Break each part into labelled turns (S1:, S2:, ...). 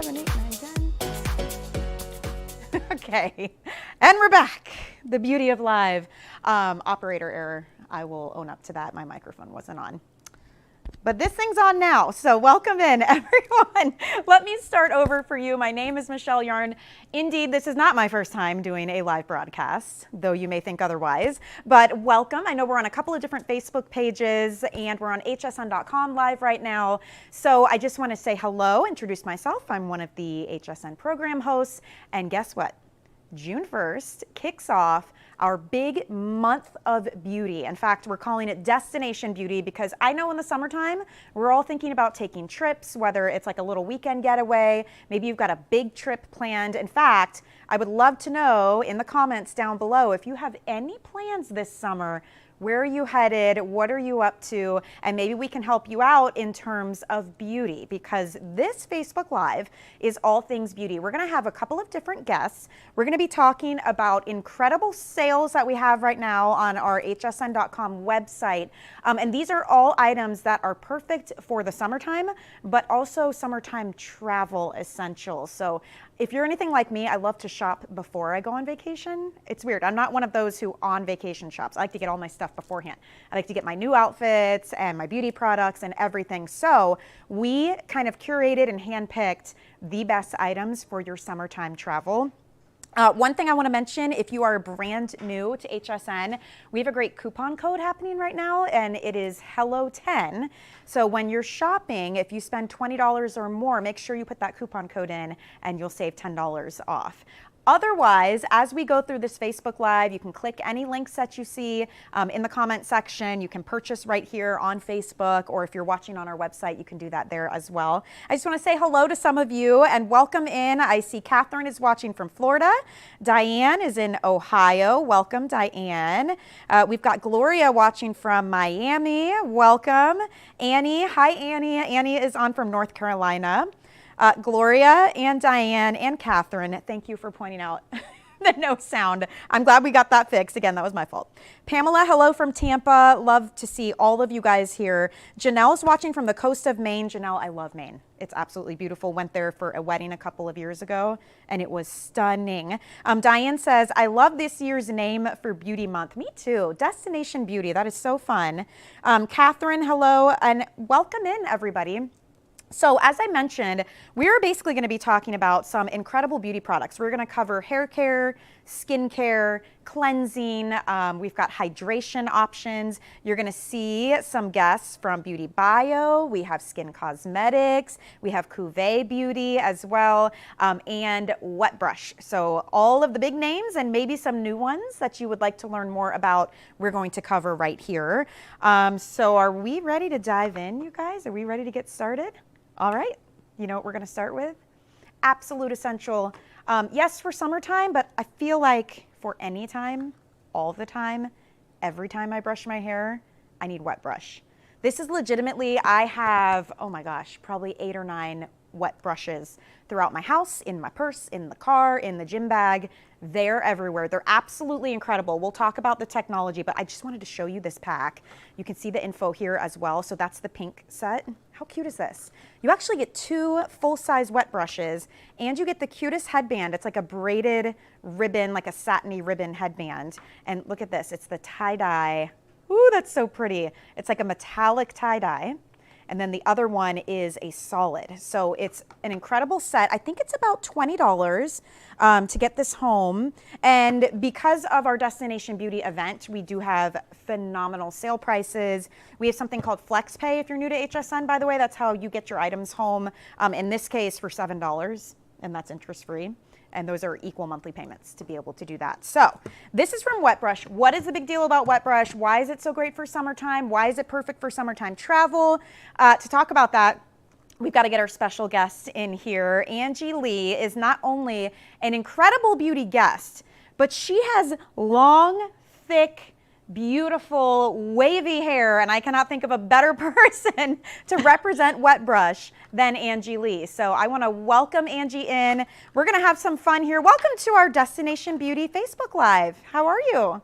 S1: 7, 8, 9, 10. Okay, and we're back. The beauty of live. Operator error. I will own up to that. My microphone wasn't on. But this thing's on now, so welcome in, everyone. Let me start over for you. My name is Michelle Yarn. Indeed, this is not my first time doing a live broadcast, though you may think otherwise. But welcome. I know we're on a couple of different Facebook pages, and we're on hsn.com live right now. So I just want to say hello, introduce myself. I'm one of the HSN program hosts, and guess what? June 1st kicks off our big month of beauty. In fact, we're calling it Destination Beauty because I know in the summertime, we're all thinking about taking trips, whether it's like a little weekend getaway, maybe you've got a big trip planned. In fact, I would love to know in the comments down below if you have any plans this summer. Where are you headed? What are you up to? And maybe we can help you out in terms of beauty, because this Facebook Live is all things beauty. We're going to have a couple of different guests. We're going to be talking about incredible sales that we have right now on our hsn.com website. And these are all items that are perfect for the summertime, but also summertime travel essentials. So if you're anything like me, I love to shop before I go on vacation. It's weird. I'm not one of those who on vacation shops. I like to get all my stuff beforehand. I like to get my new outfits and my beauty products and everything. So we kind of curated and handpicked the best items for your summertime travel. One thing I want to mention, if you are brand new to HSN, we have a great coupon code happening right now, and it is HELLO10. So when you're shopping, if you spend $20 or more, make sure you put that coupon code in and you'll save $10 off. Otherwise, as we go through this Facebook Live, you can click any links that you see in the comment section. You can purchase right here on Facebook, or if you're watching on our website, you can do that there as well. I just want to say hello to some of you and welcome in. I see Catherine is watching from Florida. Diane is in Ohio. Welcome, Diane. We've got Gloria watching from Miami. Welcome. Annie. Hi, Annie. Annie is on from North Carolina. Gloria and Diane and Catherine, thank you for pointing out the no sound. I'm glad we got that fixed. Again, that was my fault. Pamela, hello from Tampa. Love to see all of you guys here. Janelle's watching from the coast of Maine. Janelle, I love Maine. It's absolutely beautiful. Went there for a wedding a couple of years ago, and it was stunning. Diane says, I love this year's name for Beauty Month. Me too. Destination Beauty. That is so fun. Catherine, hello, and welcome in, everybody. So as I mentioned, we're basically going to be talking about some incredible beauty products. We're going to cover hair care, skin care, cleansing. We've got hydration options. You're going to see some guests from Beauty Bio. We have Skin Cosmetics. We have Cuvee Beauty as well, and Wet Brush. So all of the big names and maybe some new ones that you would like to learn more about, we're going to cover right here. So are we ready to dive in, you guys? Are we ready to get started? All right, you know what we're going to start with? Absolute essential. Yes, for summertime, but I feel like for any time, all the time, every time I brush my hair, I need Wet Brush. This is legitimately, I have, oh my gosh, probably 8 or 9 wet brushes throughout my house, in my purse, in the car, in the gym bag. They're everywhere. They're absolutely incredible. We'll talk about the technology, but I just wanted to show you this pack. You can see the info here as well. So that's the pink set. How cute is this? You actually get 2 full-size wet brushes, and you get the cutest headband. It's like a braided ribbon, like a satiny ribbon headband. And look at this. It's the tie-dye. Ooh, that's so pretty. It's like a metallic tie-dye. And then the other one is a solid. So it's an incredible set. I think it's about $20 to get this home. And because of our Destination Beauty event, we do have phenomenal sale prices. We have something called Flex Pay if you're new to HSN, by the way. That's how you get your items home. In this case, for $7, and that's interest-free. And those are equal monthly payments to be able to do that. So this is from Wet Brush. What is the big deal about Wet Brush? Why is it so great for summertime? Why is it perfect for summertime travel? To talk about that, we've got to get our special guest in here. Angie Lee is not only an incredible beauty guest, but she has long, thick, beautiful, wavy hair, and I cannot think of a better person to represent Wet Brush than Angie Lee. So I want to welcome Angie in. We're going to have some fun here. Welcome to our Destination Beauty Facebook Live. How are you?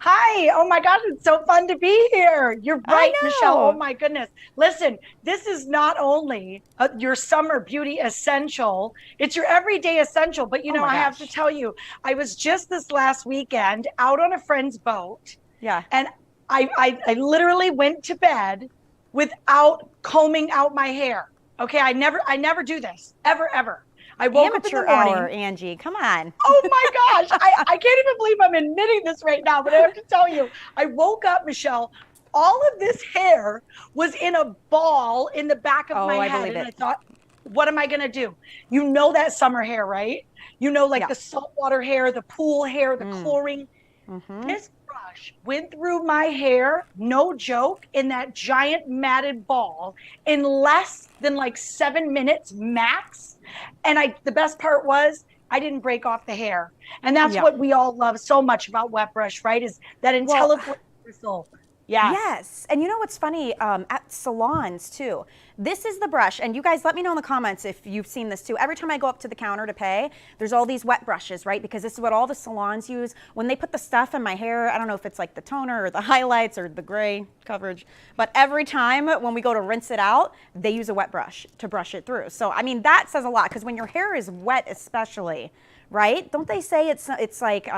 S2: Hi. Oh my gosh, it's so fun to be here. You're
S1: I
S2: right, Michelle. Oh
S1: know.
S2: my goodness. Listen, this is not only your summer beauty essential, it's your everyday essential. But
S1: Oh my
S2: I have to
S1: gosh.
S2: tell you, I was just this last weekend out on a friend's boat,
S1: Yeah.
S2: and I literally went to bed without combing out my hair. Okay, I never do this ever. I woke up in the
S1: Amateur hour,
S2: morning.
S1: Angie. Come on.
S2: Oh my gosh. I can't even believe I'm admitting this right now, but I have to tell you, I woke up, Michelle. All of this hair was in a ball in the back of my
S1: Oh, I
S2: head.
S1: believe
S2: And
S1: it.
S2: I thought, what am I going to do? You know that summer hair, right? Like
S1: Yeah.
S2: the saltwater hair, the pool hair, the chlorine.
S1: Mm-hmm.
S2: This brush went through my hair, no joke, in that giant matted ball in less than like 7 minutes max. And the best part was I didn't break off the hair. And that's
S1: Yeah.
S2: what we all love so much about wet brush, right? Is that
S1: Well,
S2: Intelliflex bristle. Yes.
S1: yes. And you know what's funny? At salons too. This is the brush. And you guys let me know in the comments if you've seen this too. Every time I go up to the counter to pay, there's all these wet brushes, right? Because this is what all the salons use. When they put the stuff in my hair, I don't know if it's like the toner or the highlights or the gray coverage, but every time when we go to rinse it out, they use a wet brush to brush it through. So, I mean, that says a lot because when your hair is wet especially, right? Don't they say it's like,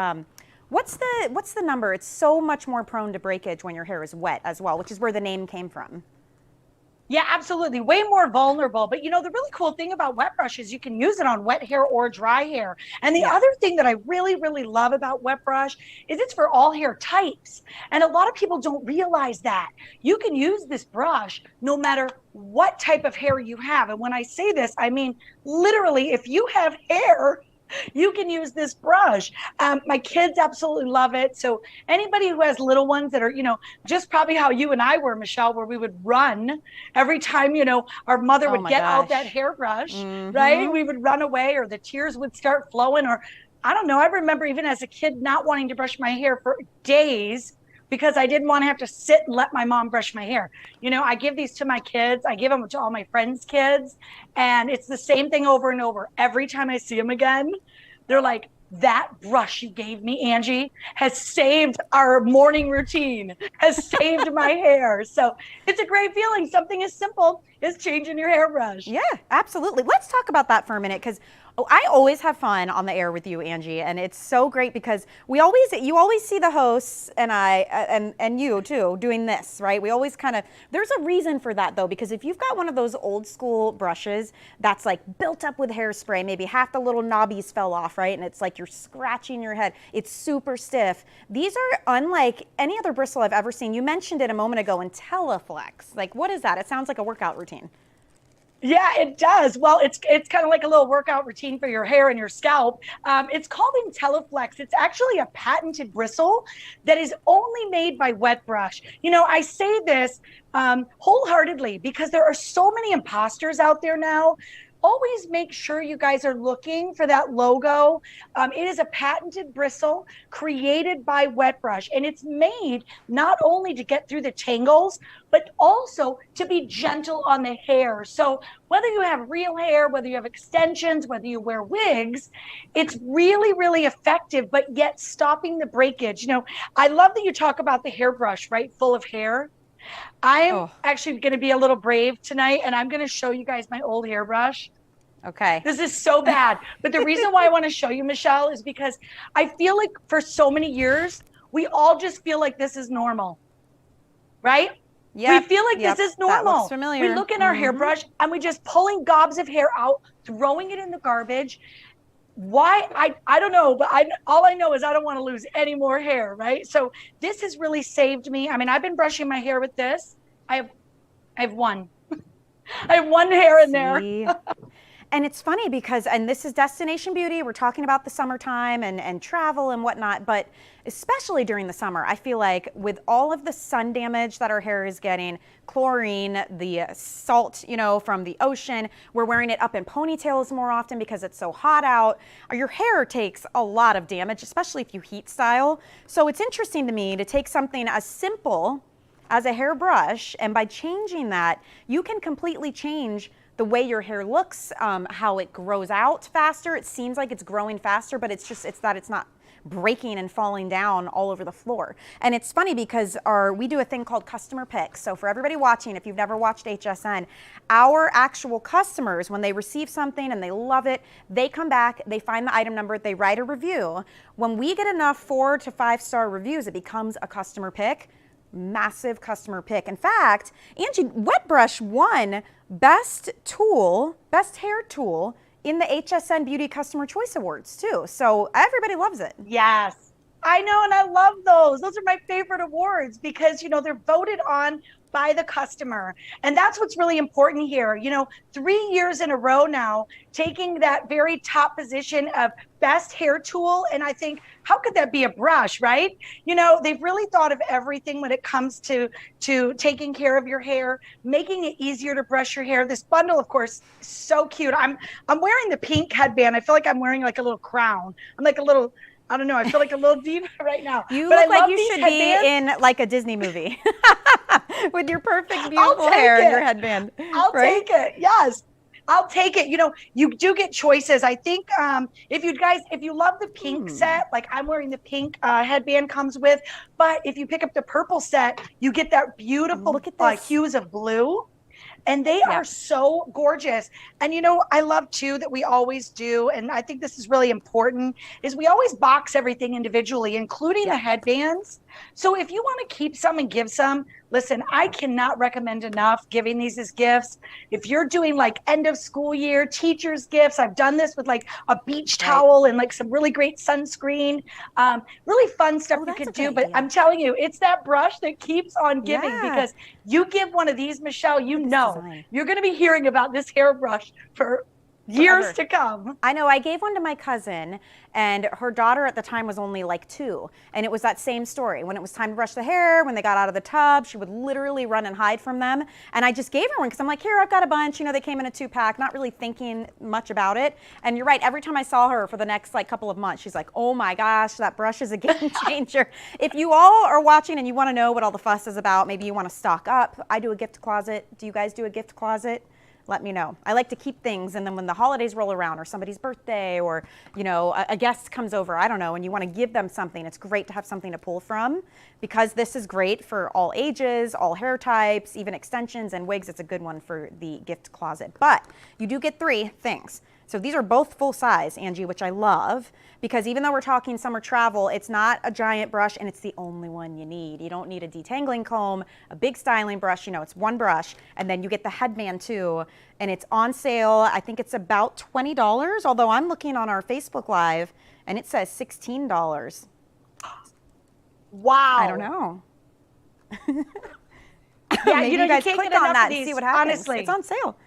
S1: what's the number? It's so much more prone to breakage when your hair is wet as well, which is where the name came from.
S2: Yeah, absolutely. Way more vulnerable. But the really cool thing about wet brush is you can use it on wet hair or dry hair. And the
S1: Yeah.
S2: other thing that I really, really love about wet brush is it's for all hair types. And a lot of people don't realize that. You can use this brush no matter what type of hair you have. And when I say this, I mean literally, if you have hair, you can use this brush. My kids absolutely love it. So anybody who has little ones that are, just probably how you and I were, Michelle, where we would run every time, our mother
S1: Oh
S2: would
S1: my
S2: get out that
S1: gosh.
S2: hairbrush, right?
S1: Mm-hmm.
S2: We would run away or the tears would start flowing or I don't know. I remember even as a kid not wanting to brush my hair for days because I didn't want to have to sit and let my mom brush my hair. I give these to my kids. I give them to all my friends' kids. And it's the same thing over and over. Every time I see them again, they're like, that brush you gave me, Angie, has saved our morning routine, has saved my hair. So it's a great feeling. Something as simple as changing your hairbrush.
S1: Yeah, absolutely. Let's talk about that for a minute because I always have fun on the air with you, Angie, and it's so great because you always see the hosts and and you too doing this, right? We always there's a reason for that though, because if you've got one of those old school brushes that's like built up with hairspray, maybe half the little knobbies fell off, right? And it's like you're scratching your head. It's super stiff. These are unlike any other bristle I've ever seen. You mentioned it a moment ago, Intelliflex. Like, what is that? It sounds like a workout routine.
S2: Yeah, it does. Well, it's kind of like a little workout routine for your hair and your scalp. It's called Intelliflex. It's actually a patented bristle that is only made by Wet Brush. I say this wholeheartedly because there are so many imposters out there now. Always make sure you guys are looking for that logo. It is a patented bristle created by Wet Brush, and it's made not only to get through the tangles, but also to be gentle on the hair. So whether you have real hair, whether you have extensions, whether you wear wigs, it's really, really effective, but yet stopping the breakage. I love that you talk about the hairbrush, right? Full of hair. I'm actually going to be a little brave tonight, and I'm going to show you guys my old hairbrush.
S1: Okay.
S2: This is so bad. But the reason why I want to show you, Michelle, is because I feel like for so many years, we all just feel like this is normal, right?
S1: Yeah.
S2: We feel like this is normal.
S1: That looks familiar.
S2: We look in our hairbrush and we just pulling gobs of hair out, throwing it in the garbage. Why? I don't know, but all I know is I don't want to lose any more hair, right? So this has really saved me. I mean, I've been brushing my hair with this. I have one. I have one hair in there.
S1: And it's funny because, and this is Destination Beauty, we're talking about the summertime and travel and whatnot, but especially during the summer, I feel like with all of the sun damage that our hair is getting, chlorine, the salt, from the ocean, we're wearing it up in ponytails more often because it's so hot out. Your hair takes a lot of damage, especially if you heat style. So it's interesting to me to take something as simple as a hairbrush, and by changing that, you can completely change the way your hair looks, how it grows out faster. It seems like it's growing faster, but it's not breaking and falling down all over the floor. And it's funny because we do a thing called customer picks. So for everybody watching, if you've never watched HSN, our actual customers, when they receive something and they love it, they come back, they find the item number, they write a review. When we get enough 4 to 5 star reviews, it becomes a customer pick. Massive customer pick. In fact, Angie, Wet Brush won best hair tool in the HSN Beauty Customer Choice Awards too. So everybody loves it.
S2: Yes, I know. And I love those. Those are my favorite awards because, you know, they're voted on by the customer. And that's what's really important here. You know, 3 years in a row now, taking that very top position of best hair tool. And I think, how could that be a brush, right? You know, they've really thought of everything when it comes to taking care of your hair, making it easier to brush your hair. This bundle, of course, is so cute. I'm wearing the pink headband. I feel like I'm wearing like a little crown. I'm like a little, I don't know. I feel like a little diva right now.
S1: You look like you should be in like a Disney movie with your perfect, beautiful hair and your headband.
S2: I'll take it. Yes, I'll take it. You know, you do get choices. I think if you love the pink set, like I'm wearing the pink headband comes with, but if you pick up the purple set, you get that beautiful hues of blue. And they are so gorgeous. And, you know, I love too that we always do, and I think this is really important, is we always box everything individually, including the headbands. So if you want to keep some and give some, listen, I cannot recommend enough giving these as gifts. If you're doing like end of school year, teacher's gifts, I've done this with like a beach towel and like some really great sunscreen, really fun stuff you can do. But I'm telling you, it's that brush that keeps on giving because you give one of these, Michelle, you know, you're going to be hearing about this hairbrush for years to come.
S1: I know. I gave one to my cousin, and her daughter at the time was only like 2. And it was that same story. When it was time to brush the hair, when they got out of the tub, she would literally run and hide from them. And I just gave her one because I'm like, here, I've got a bunch. You know, they came in a 2-pack, not really thinking much about it. And you're right. Every time I saw her for the next like couple of months, she's like, oh my gosh, that brush is a game changer. If you all are watching and you want to know what all the fuss is about, maybe you want to stock up. I do a gift closet. Do you guys do a gift closet? Let me know. I like to keep things, and then when the holidays roll around or somebody's birthday or, you know, a guest comes over, I don't know, and you want to give them something, it's great to have something to pull from because this is great for all ages, all hair types, even extensions and wigs. It's a good one for the gift closet. But you do get 3 things. So these are both full size, Angie, which I love because even though we're talking summer travel, it's not a giant brush and it's the only one you need. You don't need a detangling comb, a big styling brush, you know, it's one brush, and then you get the headband too, and it's on sale. I think it's about $20, although I'm looking on our Facebook Live and it says $16.
S2: Wow.
S1: I don't know.
S2: Yeah, you know,
S1: you guys
S2: can't
S1: click
S2: get
S1: on
S2: enough
S1: that
S2: of these,
S1: and see what happens.
S2: honestly.
S1: It's on sale.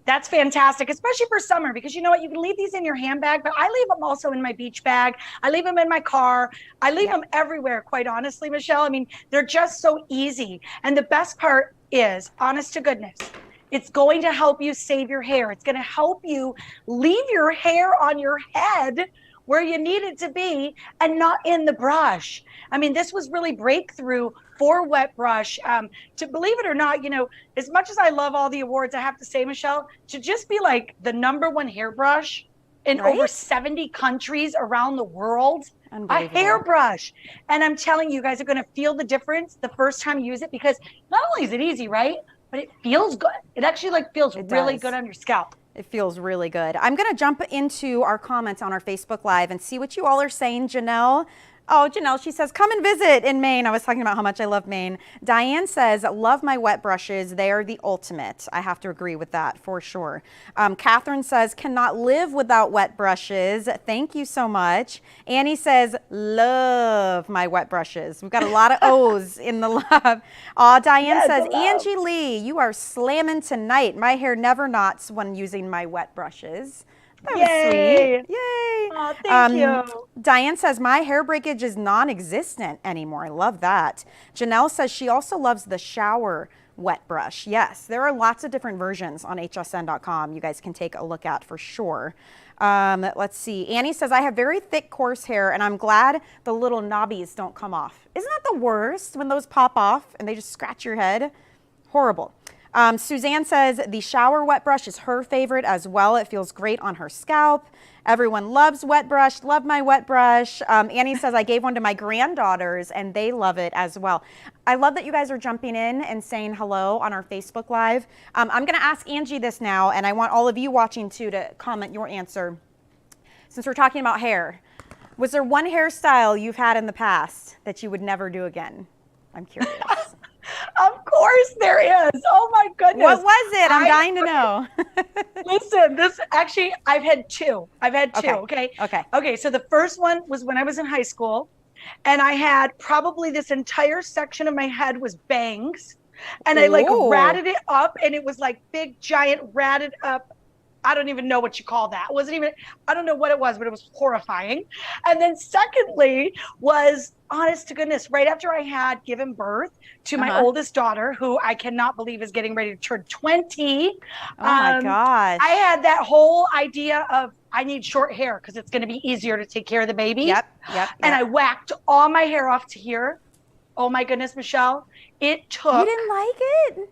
S2: That's fantastic, especially for summer, because you know what? You can leave these in your handbag, but I leave them also in my beach bag. I leave them in my car. I leave them everywhere, quite honestly, Michelle. I mean, they're just so easy. And the best part is, honest to goodness, it's going to help you save your hair. It's going to help you leave your hair on your head where you need it to be and not in the brush. I mean, this was really breakthrough for Wet Brush. To believe it or not, you know, as much as I love all the awards, I have to say, Michelle, to just be like the #1 hairbrush in over 70 countries around the world, a hairbrush. And I'm telling you, you guys are going to feel the difference the first time you use it because not only is it easy, right? But it feels good. It actually like feels really good on your scalp.
S1: It feels really good. I'm going to jump into our comments on our Facebook Live and see what you all are saying. Janelle. Oh, Janelle, she says, come and visit in Maine. I was talking about how much I love Maine. Diane says, love my wet brushes. They are the ultimate. I have to agree with that for sure. Catherine says, cannot live without wet brushes. Thank you so much. Annie says, love my wet brushes. We've got a lot of O's in the love. Diane says, Angie Lee, you are slamming tonight. My hair never knots when using my wet brushes. That was sweet. Yay.
S2: Oh, thank you.
S1: Diane says, my hair breakage is non-existent anymore. I love that. Janelle says she also loves the shower wet brush. Yes, there are lots of different versions on hsn.com you guys can take a look at for sure. Let's see. Annie says, I have very thick, coarse hair, and I'm glad the little knobbies don't come off. Isn't that the worst when those pop off and they just scratch your head? Horrible. Suzanne says the shower wet brush is her favorite as well. It feels great on her scalp. Everyone loves wet brush. Love my wet brush. Annie says I gave one to my granddaughters and they love it as well. I love that you guys are jumping in and saying hello on our Facebook Live. I'm going to ask Angie this now, and I want all of you watching too to comment your answer. Since we're talking about hair, was there one hairstyle you've had in the past that you would never do again? I'm curious.
S2: Of course there is. Oh my goodness.
S1: What was it? I'm dying to know.
S2: Listen, this actually, I've had two. Okay. Okay. So the first one was when I was in high school, and I had probably this entire section of my head was bangs, and I like ratted it up, and it was like big, giant, ratted up. I don't even know what you call that. It wasn't even, I don't know what it was, but it was horrifying. And then secondly was, honest to goodness, right after I had given birth to my oldest daughter, who I cannot believe is getting ready to turn 20.
S1: Oh my gosh.
S2: I had that whole idea of I need short hair because it's going to be easier to take care of the baby.
S1: Yep.
S2: And I whacked all my hair off to here. Oh my goodness, Michelle. It took.
S1: You didn't like it?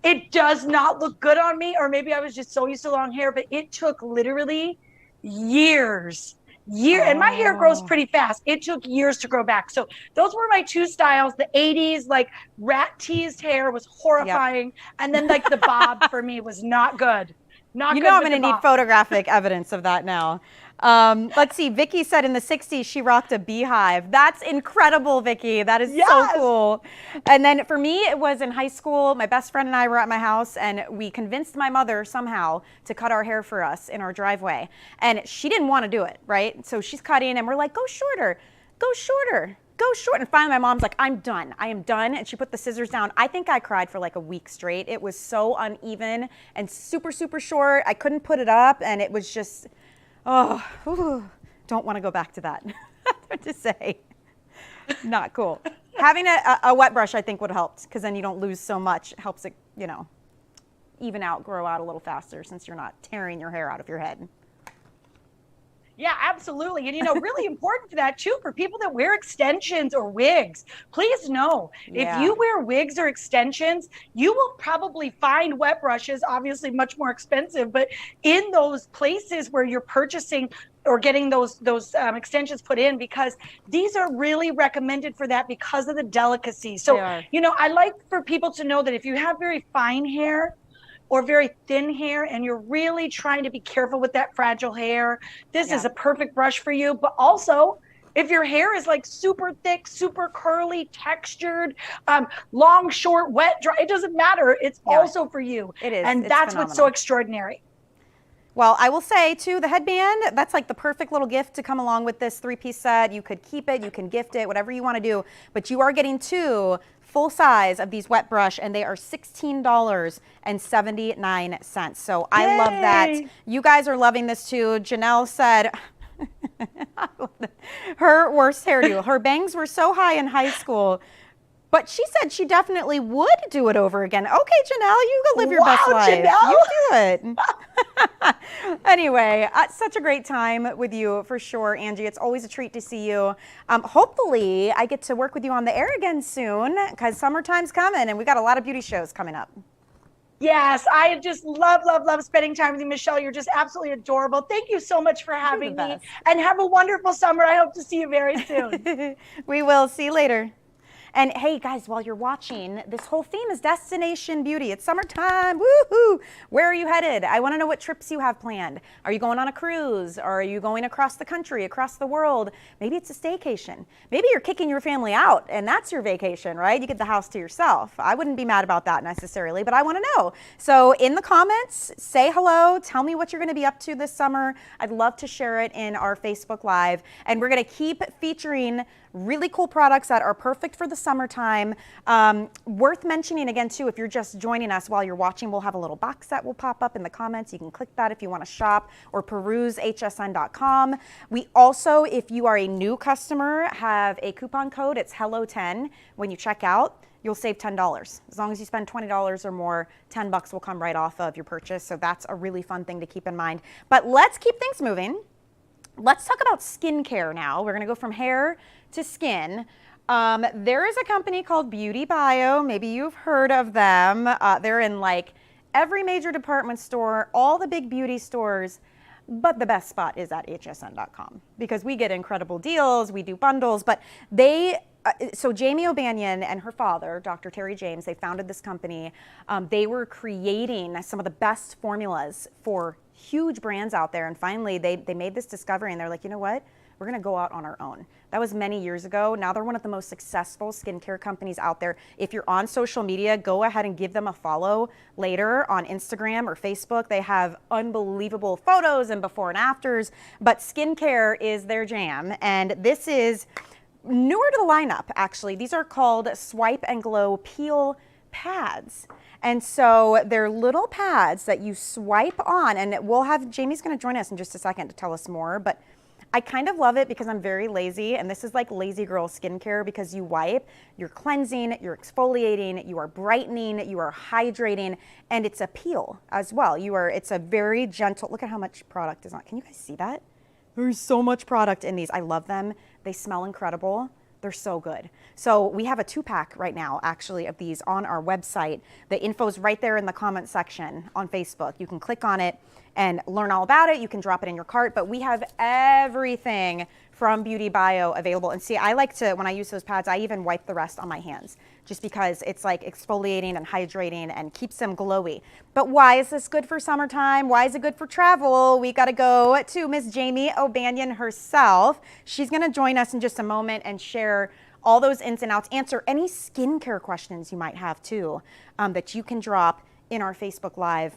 S2: It does not look good on me, or maybe I was just so used to long hair, but it took literally years. And my hair grows pretty fast. It took years to grow back. So those were my two styles. The 80s, like rat teased hair was horrifying. Yep. And then like the bob for me was not good. Not
S1: you
S2: good.
S1: know I'm going to need photographic evidence of that now. Let's see. Vicky said in the 60s she rocked a beehive. That's incredible, Vicky. That is so cool. And then for me, it was in high school. My best friend and I were at my house, and we convinced my mother somehow to cut our hair for us in our driveway. And she didn't want to do it, right? So she's cutting, and we're like, go shorter, go shorter. Go short. And finally my mom's like, I'm done. I am done. And she put the scissors down. I think I cried for like a week straight. It was so uneven and super, super short. I couldn't put it up, and it was just, don't want to go back to that. Hard to say. Not cool. Having a wet brush I think would help, because then you don't lose so much. It helps it, even out, grow out a little faster since you're not tearing your hair out of your head.
S2: Yeah, absolutely. And, really important to that, too, for people that wear extensions or wigs, please know if you wear wigs or extensions, you will probably find wet brushes, obviously much more expensive, but in those places where you're purchasing or getting those extensions put in, because these are really recommended for that because of the delicacy. So, I like for people to know that if you have very fine hair, or very thin hair, and you're really trying to be careful with that fragile hair, this is a perfect brush for you. But also, if your hair is like super thick, super curly, textured, long, short, wet, dry, it doesn't matter. It's also for you.
S1: It is.
S2: And that's what's so extraordinary.
S1: Well, I will say too, the headband, that's like the perfect little gift to come along with this 3-piece set. You could keep it, you can gift it, whatever you want to do, but you are getting two full size of these wet brush, and they are $16.79. So I love that. You guys are loving this too. Janelle said her worst hairdo, her bangs were so high in high school, but she said she definitely would do it over again. Okay, Janelle, you go live your best life.
S2: Janelle.
S1: You do it. Anyway, such a great time with you for sure, Angie. It's always a treat to see you. Hopefully, I get to work with you on the air again soon, because summertime's coming and we got a lot of beauty shows coming up.
S2: Yes, I just love spending time with you, Michelle. You're just absolutely adorable. Thank you so much for having me, and have a wonderful summer. I hope to see you very soon.
S1: We will. See you later. And hey guys, while you're watching, this whole theme is Destination Beauty. It's summertime, woohoo! Where are you headed? I wanna know what trips you have planned. Are you going on a cruise? Or are you going across the country, across the world? Maybe it's a staycation. Maybe you're kicking your family out and that's your vacation, right? You get the house to yourself. I wouldn't be mad about that necessarily, but I wanna know. So in the comments, say hello, tell me what you're gonna be up to this summer. I'd love to share it in our Facebook Live. And we're gonna keep featuring really cool products that are perfect for the summertime. Worth mentioning again too, if you're just joining us while you're watching, we'll have a little box that will pop up in the comments. You can click that if you want to shop or peruse hsn.com. We also, if you are a new customer, have a coupon code. It's HELLO10 when you check out. You'll save $10. As long as you spend $20 or more, $10 will come right off of your purchase. So that's a really fun thing to keep in mind. But let's keep things moving. Let's talk about skincare now. We're going to go from hair to skin. There is a company called Beauty Bio. Maybe you've heard of them. They're in like every major department store, all the big beauty stores. But the best spot is at hsn.com because we get incredible deals, we do bundles, but so Jamie O'Banion and her father, Dr. Terry James, they founded this company. They were creating some of the best formulas for huge brands out there. And finally, they made this discovery and they're like, you know what? We're going to go out on our own. That was many years ago. Now they're one of the most successful skincare companies out there. If you're on social media, go ahead and give them a follow later on Instagram or Facebook. They have unbelievable photos and before and afters, but skincare is their jam. And this is newer to the lineup, actually. These are called Swipe and Glow Peel Pads. And so they're little pads that you swipe on, and we'll have, Jamie's going to join us in just a second to tell us more, but I kind of love it because I'm very lazy, and this is like lazy girl skincare because you wipe, you're cleansing, you're exfoliating, you are brightening, you are hydrating, and it's a peel as well. It's a very gentle, look at how much product is on. Can you guys see that? There's so much product in these. I love them. They smell incredible. They're so good. So we have a 2-pack right now, actually, of these on our website. The info's right there in the comment section on Facebook. You can click on it and learn all about it. You can drop it in your cart, but we have everything from Beauty Bio available. And see, I like to, when I use those pads, I even wipe the rest on my hands just because it's like exfoliating and hydrating and keeps them glowy. But why is this good for summertime? Why is it good for travel? We got to go to Miss Jamie O'Banion herself. She's going to join us in just a moment and share all those ins and outs, answer any skincare questions you might have too, that you can drop in our Facebook Live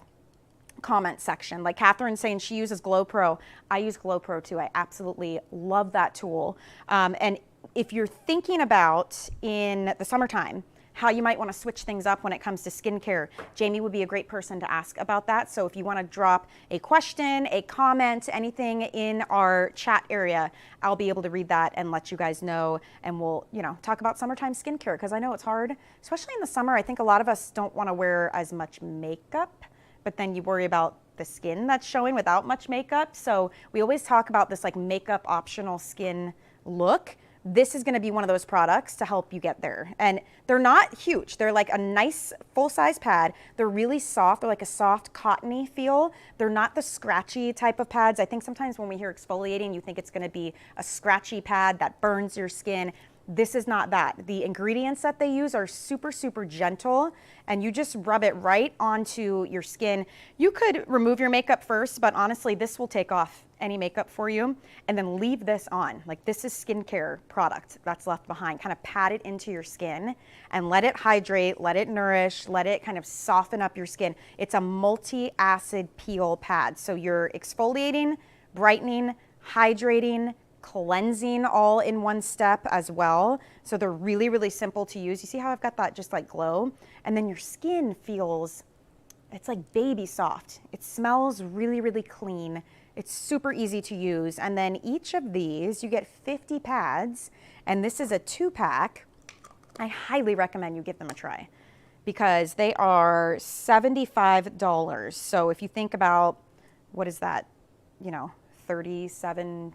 S1: comment section. Like Catherine's saying she uses Glow Pro. I use Glow Pro too. I absolutely love that tool. And if you're thinking about in the summertime how you might want to switch things up when it comes to skincare, Jamie would be a great person to ask about that. So if you want to drop a question, a comment, anything in our chat area, I'll be able to read that and let you guys know. And we'll, talk about summertime skincare because I know it's hard, especially in the summer. I think a lot of us don't want to wear as much makeup, but then you worry about the skin that's showing without much makeup. So we always talk about this like makeup optional skin look. This is going to be one of those products to help you get there. And they're not huge. They're like a nice full-size pad. They're really soft. They're like a soft cottony feel. They're not the scratchy type of pads. I think sometimes when we hear exfoliating, you think it's going to be a scratchy pad that burns your skin. This is not that. The ingredients that they use are super, super gentle, and you just rub it right onto your skin. You could remove your makeup first, but honestly, this will take off any makeup for you, and then leave this on. Like, this is skincare product that's left behind. Kind of pat it into your skin and let it hydrate, let it nourish, let it kind of soften up your skin. It's a multi-acid peel pad. So you're exfoliating, brightening, hydrating, cleansing all in one step as well. So they're really, really simple to use. You see how I've got that just like glow? And then your skin feels, it's like baby soft. It smells really, really clean. It's super easy to use. And then each of these, you get 50 pads, and this is a 2-pack. I highly recommend you give them a try because they are $75. So if you think about, what is that, $37.50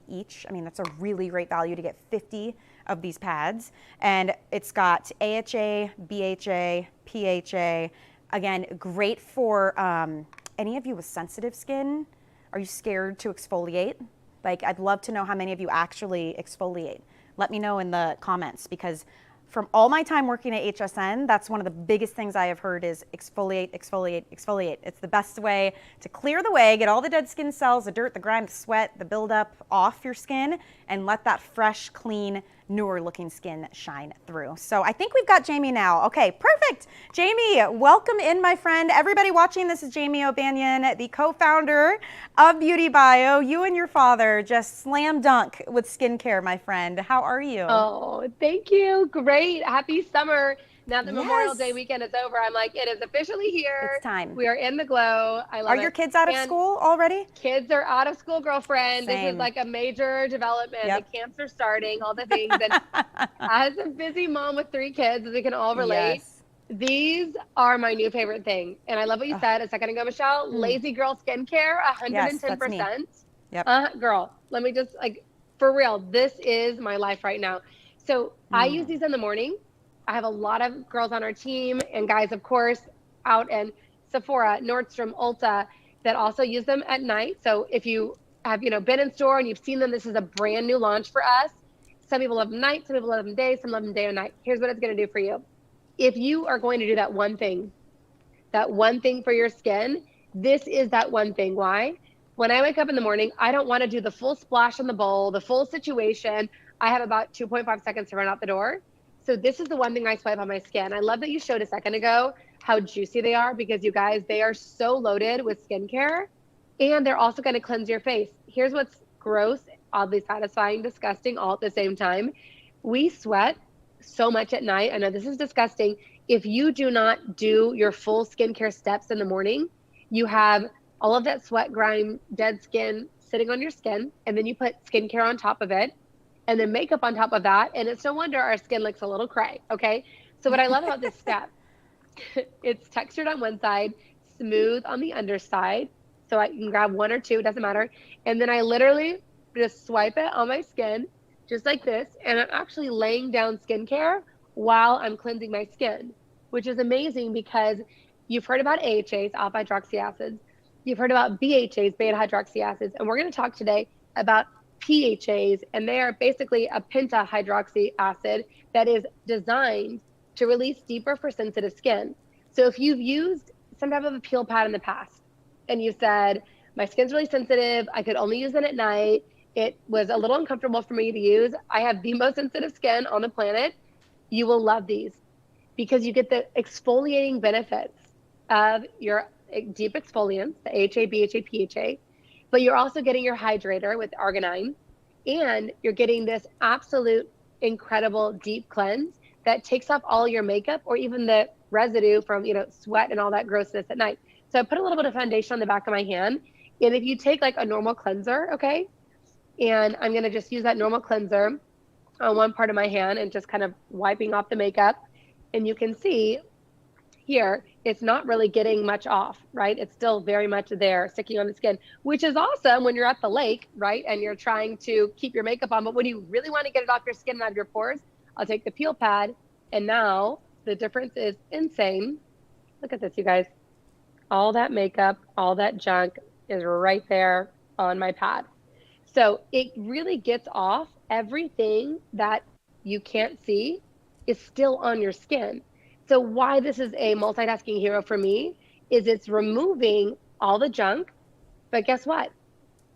S1: each. I mean, that's a really great value to get 50 of these pads. And it's got AHA, BHA, PHA. Again, great for any of you with sensitive skin. Are you scared to exfoliate? Like, I'd love to know how many of you actually exfoliate. Let me know in the comments, because from all my time working at HSN, that's one of the biggest things I have heard is exfoliate, exfoliate, exfoliate. It's the best way to clear the way, get all the dead skin cells, the dirt, the grime, the sweat, the buildup off your skin, and let that fresh, clean, newer looking skin shine through. So I think we've got Jamie now. Okay, perfect. Jamie, welcome in, my friend. Everybody watching, this is Jamie O'Banion, the co-founder of Beauty Bio. You and your father just slam dunk with skincare, my friend. How are you?
S3: Oh, thank you. Great. Happy summer. Now that Memorial Day weekend is over, I'm like, it is officially here.
S1: It's time.
S3: We are in the glow. I love it.
S1: Are your kids out of school already?
S3: Kids are out of school, girlfriend.
S1: Same.
S3: This is like a major development.
S1: Yep.
S3: The camps are starting, all the things. And as a busy mom with 3 kids, as we can all relate, these are my new favorite thing. And I love what you said a second ago, Michelle. Lazy girl skincare, 110%.
S1: Yes, that's me. Yep.
S3: Girl, let me just, like, for real, this is my life right now. So I use these in the morning. I have a lot of girls on our team and guys, of course, out in Sephora, Nordstrom, Ulta, that also use them at night. So if you have, been in store and you've seen them, this is a brand new launch for us. Some people love them night, some people love them day, some love them day or night. Here's what it's going to do for you. If you are going to do that one thing for your skin, this is that one thing. Why? When I wake up in the morning, I don't want to do the full splash in the bowl, the full situation. I have about 2.5 seconds to run out the door. So this is the one thing I swipe on my skin. I love that you showed a second ago how juicy they are, because you guys, they are so loaded with skincare, and they're also going to cleanse your face. Here's what's gross, oddly satisfying, disgusting, all at the same time. We sweat so much at night. I know this is disgusting. If you do not do your full skincare steps in the morning, you have all of that sweat, grime, dead skin sitting on your skin, and then you put skincare on top of it, and then makeup on top of that, and it's no wonder our skin looks a little cray, okay? So what I love about this step, it's textured on one side, smooth on the underside, so I can grab one or two, it doesn't matter, and then I literally just swipe it on my skin, just like this, and I'm actually laying down skincare while I'm cleansing my skin, which is amazing because you've heard about AHAs, alpha hydroxy acids, you've heard about BHAs, beta hydroxy acids, and we're going to talk today about PHAs, and they are basically a pentahydroxy acid that is designed to release deeper for sensitive skin. So if you've used some type of a peel pad in the past and you said, my skin's really sensitive, I could only use it at night, it was a little uncomfortable for me to use, I have the most sensitive skin on the planet, you will love these because you get the exfoliating benefits of your deep exfoliants, the AHA, BHA, PHA, but you're also getting your hydrator with arginine, and you're getting this absolute incredible deep cleanse that takes off all your makeup or even the residue from, sweat and all that grossness at night. So I put a little bit of foundation on the back of my hand, and if you take like a normal cleanser, okay, and I'm gonna just use that normal cleanser on one part of my hand and just kind of wiping off the makeup, and you can see here, it's not really getting much off, right? It's still very much there, sticking on the skin, which is awesome when you're at the lake, right? And you're trying to keep your makeup on, but when you really want to get it off your skin and out of your pores, I'll take the peel pad, and now the difference is insane. Look at this, you guys. All that makeup, all that junk is right there on my pad. So it really gets off everything that you can't see is still on your skin. So why this is a multitasking hero for me is it's removing all the junk, but guess what?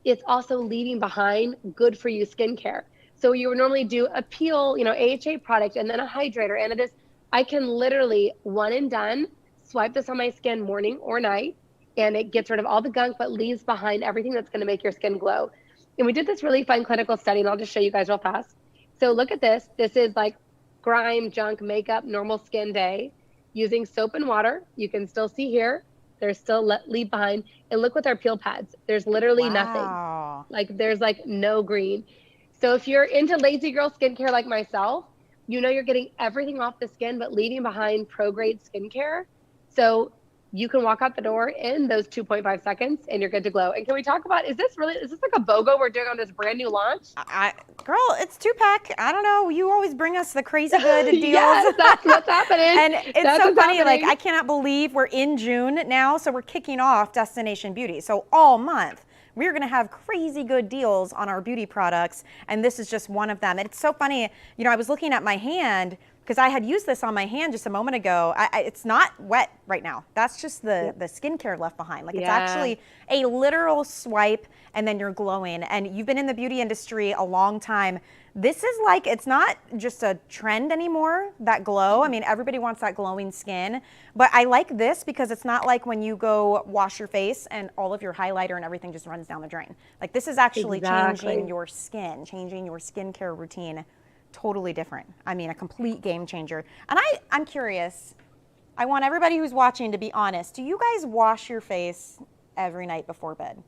S3: It's also leaving behind good for you skincare. So you would normally do a peel, AHA product, and then a hydrator, and this, I can literally one and done, swipe this on my skin morning or night, and it gets rid of all the gunk, but leaves behind everything that's gonna make your skin glow. And we did this really fun clinical study, and I'll just show you guys real fast. So look at this. This is like grime, junk, makeup, normal skin day, using soap and water. You can still see here, there's still leave behind. And look with our peel pads, there's literally nothing. Like there's like no green. So if you're into lazy girl skincare like myself, you're getting everything off the skin, but leaving behind pro-grade skincare. So you can walk out the door in those 2.5 seconds and you're good to glow. And can we talk about, is this like a BOGO we're doing on this brand new launch?
S1: Girl, it's 2-pack. I don't know. You always bring us the crazy good deals.
S3: Yes, that's what's happening.
S1: And it's so funny. Like, I cannot believe we're in June now. So we're kicking off Destination Beauty. So all month, we're going to have crazy good deals on our beauty products. And this is just one of them. And it's so funny. I was looking at my hand, because I had used this on my hand just a moment ago. It's not wet right now. That's just the skincare left behind. Like it's actually a literal swipe and then you're glowing. And you've been in the beauty industry a long time. This is like, it's not just a trend anymore, that glow. I mean, everybody wants that glowing skin. But I like this because it's not like when you go wash your face and all of your highlighter and everything just runs down the drain. Like this is actually changing your skin, changing your skincare routine. Totally different. I mean, a complete game changer. And I'm curious, I want everybody who's watching to be honest. Do you guys wash your face every night before bed?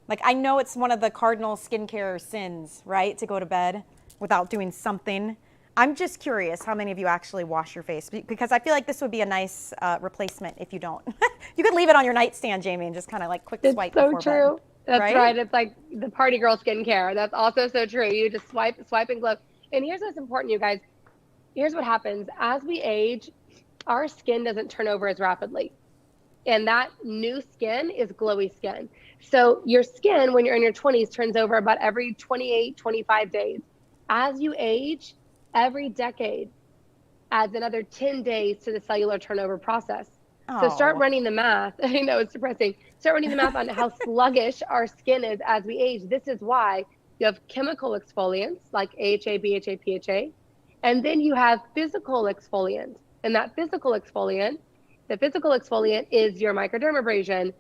S1: Like, I know it's one of the cardinal skincare sins, right? To go to bed without doing something. I'm just curious how many of you actually wash your face, because I feel like this would be a nice replacement if you don't. You could leave it on your nightstand, Jamie, and just kind of like quick swipe before bed.
S3: It's so true. That's right. It's like the party girl skincare. That's also so true. You just swipe and glow. And here's what's important, you guys. Here's what happens. As we age, our skin doesn't turn over as rapidly. And that new skin is glowy skin. So your skin, when you're in your 20s, turns over about every 28, 25 days. As you age, every decade adds another 10 days to the cellular turnover process. So start running the math. I know it's depressing. Start running the math on how sluggish our skin is as we age. This is why you have chemical exfoliants like AHA, BHA, PHA, and then you have physical exfoliant. And that physical exfoliant, the physical exfoliant is your microdermabrasion,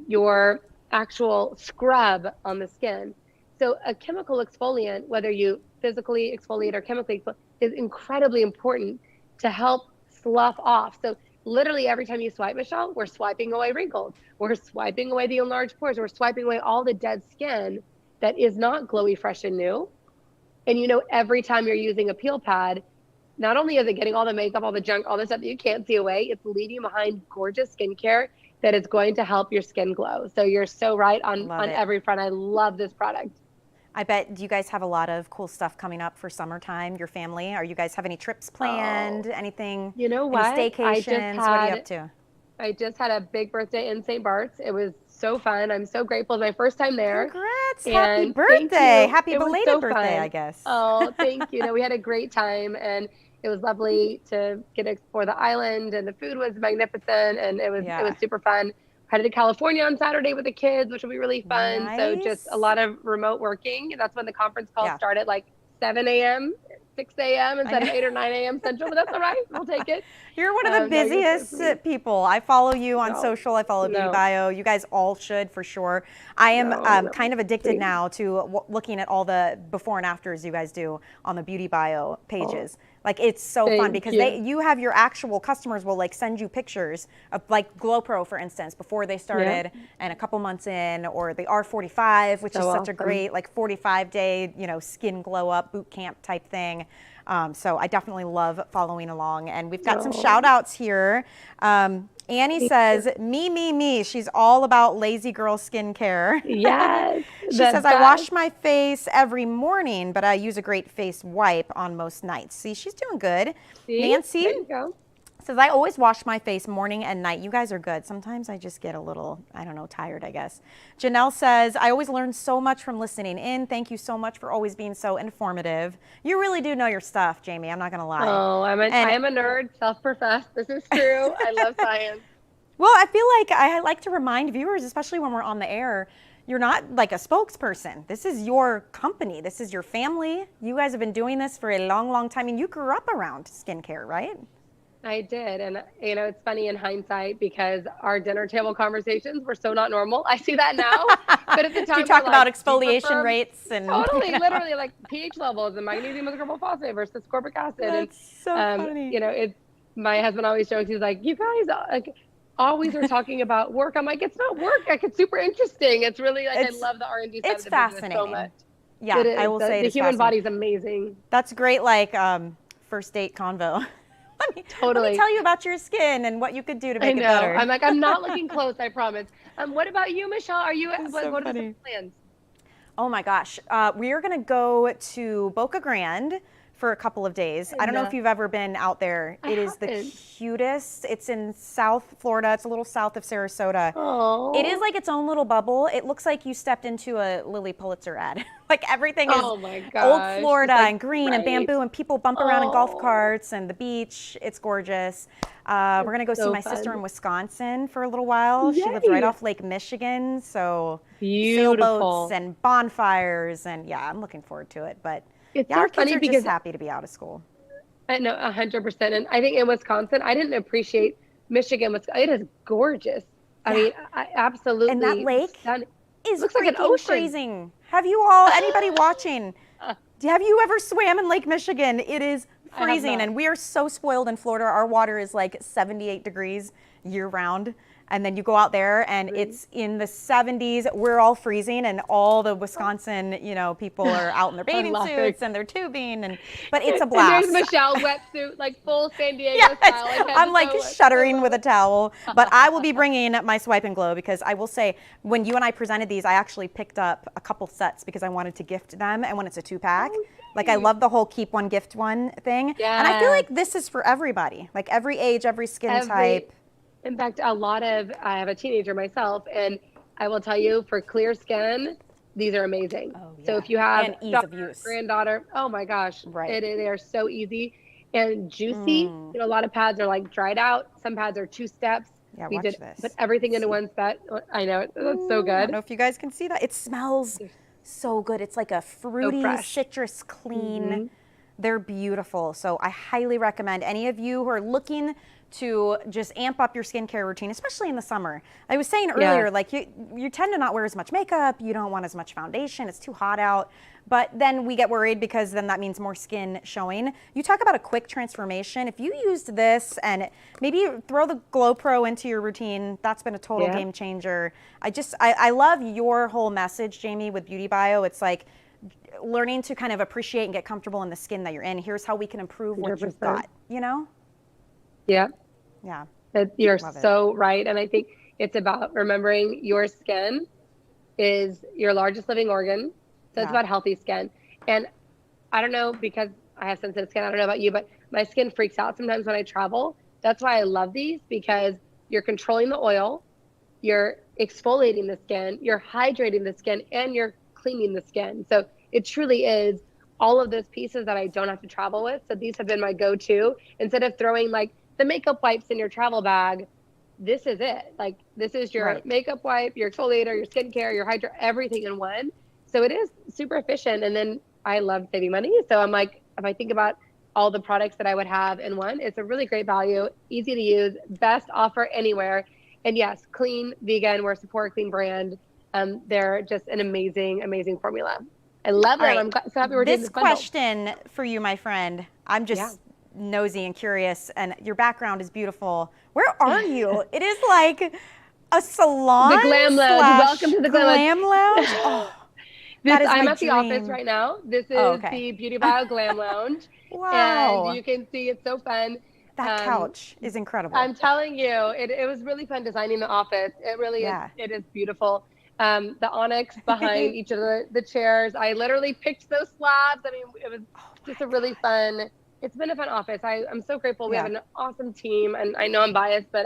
S3: your actual scrub on the skin. So a chemical exfoliant, whether you physically exfoliate or chemically exfoliate, is incredibly important to help slough off. So literally every time you swipe, Michelle, we're swiping away wrinkles. We're swiping away the enlarged pores. We're swiping away all the dead skin that is not glowy, fresh, and new. And you know, every time you're using a peel pad, not only is it getting all the makeup, all the junk, all the stuff that you can't see away, it's leaving behind gorgeous skincare that is going to help your skin glow. So you're so right on every front. I love this product.
S1: I bet, do you guys have a lot of cool stuff coming up for summertime, your family? Are you guys have any trips planned? Anything?
S3: You know what?
S1: Any staycations? What are you up to?
S3: I just had a big birthday in St. Bart's. It was so fun. I'm so grateful. It's my first time there.
S1: Congrats. Happy birthday. Happy belated birthday, I guess.
S3: Oh, thank you. No, we had a great time, and it was lovely to get to explore the island, and the food was magnificent, and it was super fun. Headed to California on Saturday with the kids, which will be really fun. Nice. So just a lot of remote working. That's when the conference calls start at like 7 a.m., 6 a.m. instead of 8 or 9 a.m. Central, but that's all right. We'll take it.
S1: You're one of the busiest people. I follow you on social. I follow Beauty Bio. You guys all should for sure. I am kind of addicted now to looking at all the before and afters you guys do on the Beauty Bio pages. Like, it's so fun because you have your actual customers will like send you pictures of like Glow Pro, for instance, before they started and a couple months in, or the R45, which is such a great like 45-day, you know, skin glow up boot camp type thing. So I definitely love following along, and we've got some shout outs here. Annie says, me. She's all about lazy girl skincare.
S3: Yes.
S1: She says, I wash my face every morning, but I use a great face wipe on most nights. See, she's doing good. Nancy
S3: there you go.
S1: says, I always wash my face morning and night. You guys are good. Sometimes I just get a little, I don't know, tired, I guess. Janelle says, I always learn so much from listening in. Thank you so much for always being so informative. You really do know your stuff, Jamie. I'm not going to lie.
S3: Oh, I am a nerd, self-professed. This is true. I love science.
S1: Well, I feel like I like to remind viewers, especially when we're on the air, you're not like a spokesperson. This is your company. This is your family. You guys have been doing this for a long, long time, and you grew up around skincare, right?
S3: I did. And, you know, it's funny in hindsight because our dinner table conversations were so not normal. I see that now. But at the time,
S1: you talk about exfoliation rates and
S3: totally, literally like pH levels and magnesium ascorbyl phosphate versus ascorbic acid.
S1: That's so funny.
S3: You know, my husband always jokes, he's like, you guys always are talking about work. I'm like, it's not work. Like, it's super interesting. It's really like, I love the R&D side of the business so much.
S1: Yeah, I will say
S3: the human body's amazing.
S1: That's great, like first date convo. Let me tell you about your skin and what you could do to make it better.
S3: I'm like, I'm not looking close, I promise. What about you, Michelle? Are you, what are the plans?
S1: Oh my gosh. We are going to go to Boca Grande for a couple of days. I don't know if you've ever been out there. It is the cutest. It's in South Florida. It's a little south of Sarasota.
S3: Oh.
S1: It is like its own little bubble. It looks like you stepped into a Lily Pulitzer ad. Like everything is old Florida and green and bamboo, and people bump around in golf carts and the beach. It's gorgeous. We're going to go see my sister in Wisconsin for a little while. Yay. She lives right off Lake Michigan. So sailboats and bonfires. And yeah, I'm looking forward to it. But
S3: it's
S1: our
S3: so funny
S1: kids are
S3: because
S1: just happy to be out of school.
S3: I know 100%. And I think in Wisconsin, I didn't appreciate Michigan. It is gorgeous. I mean, I absolutely.
S1: And that lake
S3: looks like an ocean.
S1: Freezing. Have you all, anybody watching, have you ever swam in Lake Michigan? It is freezing, and we are so spoiled in Florida. Our water is like 78 degrees year round. And then you go out there and it's in the 70s. We're all freezing, and all the Wisconsin, you know, people are out in their bathing suits and they're tubing, but it's a blast.
S3: And there's Michelle wetsuit, like full San Diego style.
S1: I'm like shuddering with a towel, but I will be bringing my Swipe and Glow, because I will say, when you and I presented these, I actually picked up a couple sets because I wanted to gift them, and when it's a 2-pack, Like I love the whole keep one, gift one thing. And I feel like this is for everybody, like every age, every skin type.
S3: In fact, I have a teenager myself, and I will tell you, for clear skin, these are amazing. So if you have
S1: and ease of use.
S3: Granddaughter, oh my gosh, they are so easy and juicy. You know, a lot of pads are like dried out. Some pads are 2 steps.
S1: Yeah,
S3: we
S1: watch
S3: did
S1: this.
S3: put everything into one set. I know, that's so good.
S1: I don't know if you guys can see that. It smells so good. It's like a fruity, citrus clean. They're beautiful. So I highly recommend any of you who are looking to just amp up your skincare routine, especially in the summer. I was saying earlier, like you tend to not wear as much makeup. You don't want as much foundation. It's too hot out. But then we get worried because then that means more skin showing. You talk about a quick transformation. If you used this and maybe throw the Glow Pro into your routine, that's been a total game changer. I love your whole message, Jamie, with Beauty Bio. It's like learning to kind of appreciate and get comfortable in the skin that you're in. Here's how we can improve what you've got, you know?
S3: Yeah.
S1: Yeah.
S3: You're so right. And I think it's about remembering your skin is your largest living organ. So it's about healthy skin. And I don't know, because I have sensitive skin, I don't know about you, but my skin freaks out sometimes when I travel. That's why I love these, because you're controlling the oil, you're exfoliating the skin, you're hydrating the skin, and you're cleaning the skin. So it truly is all of those pieces that I don't have to travel with. So these have been my go-to. Instead of throwing like the makeup wipes in your travel bag, this is it. Like this is your makeup wipe, your exfoliator, your skincare, your hydra, everything in one. So it is super efficient. And then I love saving money. So I'm like, if I think about all the products that I would have in one, it's a really great value, easy to use, best offer anywhere. And yes, clean, vegan, we're a Sephora clean brand. They're just an amazing, amazing formula. I love them. I'm so happy we're doing this bundle.
S1: Question for you, my friend. I'm just nosy and curious, and your background is beautiful. Where are you? It is like a salon.
S3: The Glam Lounge. Welcome to the
S1: Glam Lounge. Oh,
S3: I'm at the office right now. This is the Beauty Bio Glam Lounge.
S1: Wow.
S3: And you can see it's so fun.
S1: That couch is incredible.
S3: I'm telling you, it was really fun designing the office. It really is. It is beautiful. The onyx behind each of the chairs. I literally picked those slabs. I mean, it was just a really fun, it's been a fun office. I'm so grateful. We have an awesome team, and I know I'm biased, but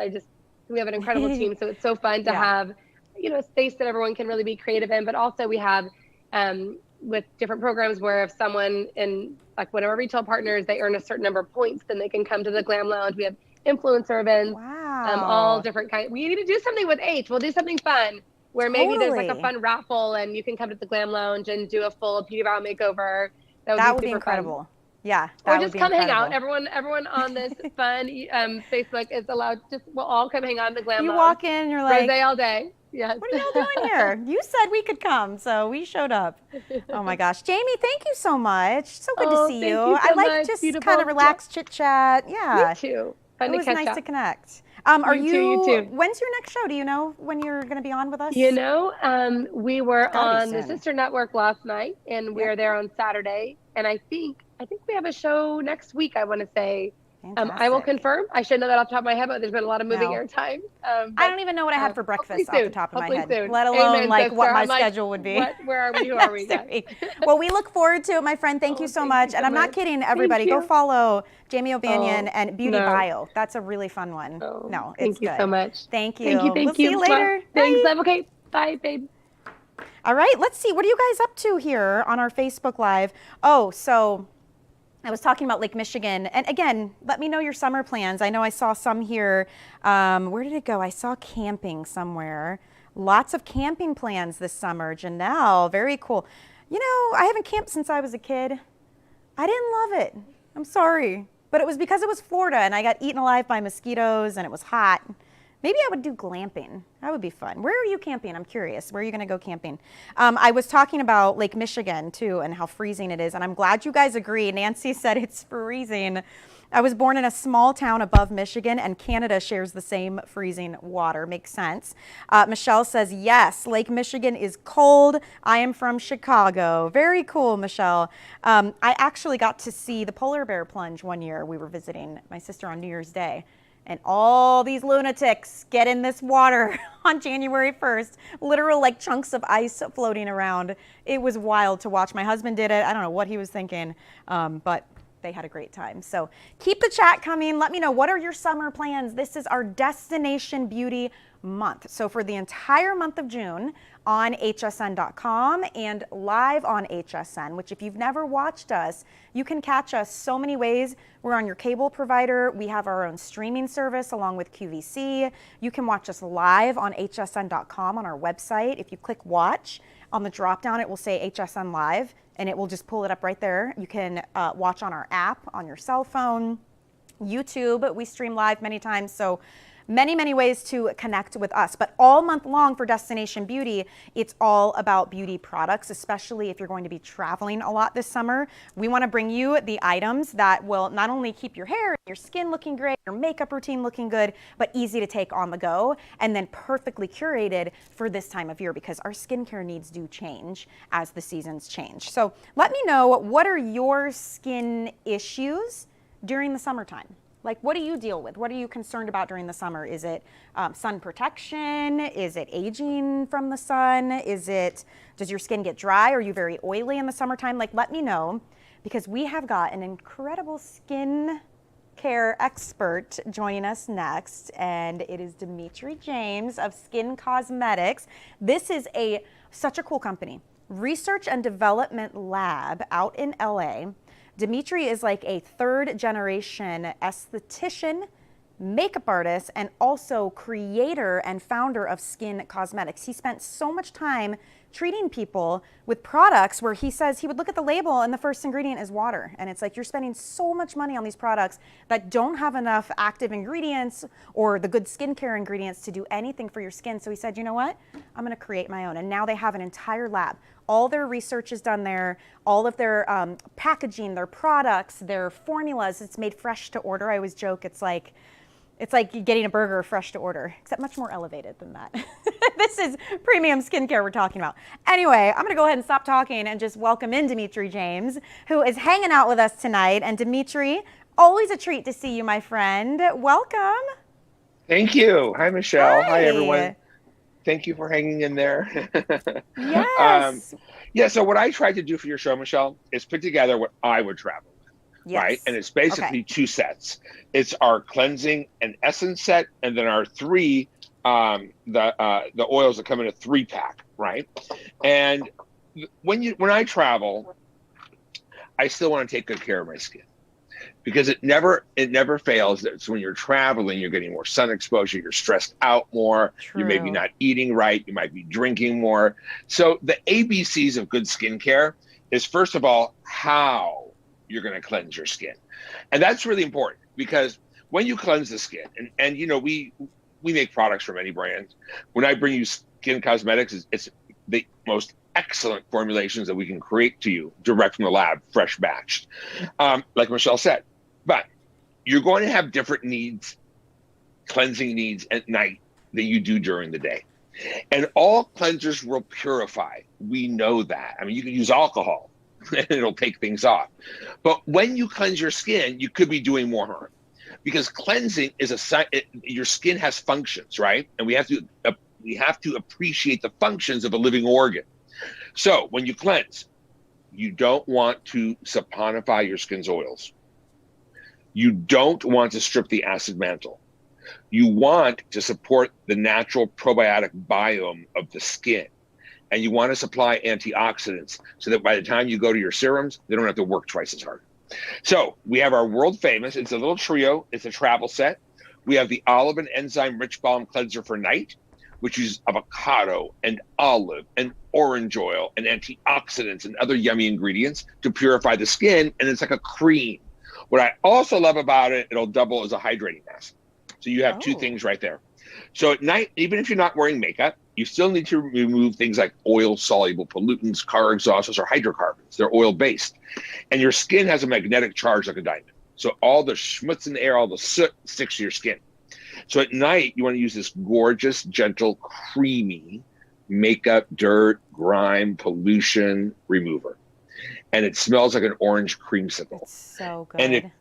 S3: we have an incredible team. So it's so fun to have, a space that everyone can really be creative in, but also we have, with different programs where if someone in like one of our retail partners, they earn a certain number of points, then they can come to the Glam Lounge. We have influencer events, all different kinds. We need to do something with H. We'll do something fun where maybe there's like a fun raffle and you can come to the Glam Lounge and do a full Beauty Bio makeover. That would be incredible.
S1: Fun. Yeah.
S3: Or just come hang out. Everyone on this fun Facebook is allowed. We'll all come hang out in the Glam Lounge.
S1: You walk in, you're like,
S3: rosé all day. Yes.
S1: What are y'all doing here? You said we could come, so we showed up. Oh my gosh, Jamie, thank you so much. So good to see you. I like just kind of relaxed chit chat. Yeah.
S3: Me too.
S1: It was nice to connect. You too. When's your next show? Do you know when you're going to be on with us?
S3: We were on the Sister Network last night, and we are there on Saturday. And I think we have a show next week, I want to say. I will confirm. I should know that off the top of my head, but there's been a lot of moving airtime.
S1: I don't even know what I had for breakfast off the top of my head, let alone what my schedule would be.
S3: Where are we? Who are we?
S1: Well, we look forward to it, my friend. Thank you so much. And I'm not kidding, everybody. Go follow Jamie O'Banion and Beauty Bio. That's a really fun one.
S3: Thank you so much.
S1: Thank you.
S3: Thank you.
S1: We'll see you later.
S3: Thanks. Okay. Bye, babe.
S1: All right. Let's see. What are you guys up to here on our Facebook Live? So I was talking about Lake Michigan, and again, let me know your summer plans. I know I saw some here. Where did it go? I saw camping somewhere. Lots of camping plans this summer. Janelle, very cool. I haven't camped since I was a kid. I didn't love it. I'm sorry, but it was because it was Florida, and I got eaten alive by mosquitoes, and it was hot. Maybe I would do glamping. That would be fun. Where are you camping? I'm curious. Where are you going to go camping? I was talking about Lake Michigan, too, and how freezing it is. And I'm glad you guys agree. Nancy said it's freezing. I was born in a small town above Michigan, and Canada shares the same freezing water. Makes sense. Michelle says, yes, Lake Michigan is cold. I am from Chicago. Very cool, Michelle. I actually got to see the polar bear plunge one year. We were visiting my sister on New Year's Day. and all these lunatics get in this water on January 1st, literal like chunks of ice floating around. It was wild to watch. My husband did it. I don't know what he was thinking, but they had a great time. So keep the chat coming. Let me know, what are your summer plans? This is our Destination Beauty month. So for the entire month of June on hsn.com and live on HSN, which if you've never watched us, you can catch us so many ways. We're on your cable provider. We have our own streaming service along with QVC. You can watch us live on hsn.com on our website. If you click watch on the drop down, it will say HSN live and it will just pull it up right there. You can watch on our app on your cell phone. YouTube, we stream live many times. So many ways to connect with us. But all month long for Destination Beauty, it's all about beauty products, especially if you're going to be traveling a lot this summer. We want to bring you the items that will not only keep your hair, your skin looking great, your makeup routine looking good, but easy to take on the go, and then perfectly curated for this time of year, because our skincare needs do change as the seasons change. So let me know, what are your skin issues during the summertime? Like, what do you deal with? What are you concerned about during the summer? Is it sun protection? Is it aging from the sun? Does your skin get dry? Are you very oily in the summertime? Like, let me know, because we have got an incredible skin care expert joining us next, and it is Dimitri James of Skin Cosmetics. This is such a cool company, research and development lab out in LA. Dimitri is like a third generation esthetician, makeup artist, and also creator and founder of Skin Cosmetics. He spent so much time treating people with products where he says he would look at the label and the first ingredient is water. And it's like, you're spending so much money on these products that don't have enough active ingredients or the good skincare ingredients to do anything for your skin. So he said, you know what? I'm going to create my own. And now they have an entire lab. All their research is done there, all of their packaging, their products, their formulas, it's made fresh to order. I always joke, it's like getting a burger fresh to order, except much more elevated than that. This is premium skincare we're talking about. Anyway, I'm gonna go ahead and stop talking and just welcome in Dimitri James, who is hanging out with us tonight. And Dimitri, always a treat to see you, my friend. Welcome.
S4: Thank you. Hi, Michelle.
S1: Hi.
S4: Hi, everyone. Thank you for hanging in there.
S1: Yes.
S4: Yeah, so what I tried to do for your show, Michelle, is put together what I would travel with,
S1: Yes.
S4: right? And it's basically two sets. It's our cleansing and essence set, and then our three, the oils that come in a 3-pack, right? And when I travel, I still want to take good care of my skin, because it never fails. It's when you're traveling, you're getting more sun exposure, you're stressed out more,
S1: True.
S4: You may be not eating right, you might be drinking more. So the ABCs of good skincare is, first of all, how you're going to cleanse your skin. And that's really important, because when you cleanse the skin, and you know, we make products from any brand. When I bring you Skin Cosmetics, it's the most excellent formulations that we can create to you direct from the lab, fresh batched, like Michelle said. But you're going to have different needs, cleansing needs at night than you do during the day. And all cleansers will purify. We know that. I mean, you can use alcohol and it'll take things off. But when you cleanse your skin, you could be doing more harm, because cleansing is your skin has functions, right? And we have to appreciate the functions of a living organ. So when you cleanse, you don't want to saponify your skin's oils. You don't want to strip the acid mantle. You want to support the natural probiotic biome of the skin. And you want to supply antioxidants so that by the time you go to your serums, they don't have to work twice as hard. So we have our world famous, it's a little trio, it's a travel set. We have the olive and enzyme rich balm cleanser for night, which uses avocado and olive and orange oil and antioxidants and other yummy ingredients to purify the skin. And it's like a cream. What I also love about it, it'll double as a hydrating mask. So you have two things right there. So at night, even if you're not wearing makeup, you still need to remove things like oil-soluble pollutants, car exhausts, or hydrocarbons. They're oil-based. And your skin has a magnetic charge like a diamond. So all the schmutz in the air, all the soot sticks to your skin. So at night, you want to use this gorgeous, gentle, creamy makeup, dirt, grime, pollution remover. And it smells like an orange creamsicle.
S1: It's so good.
S4: And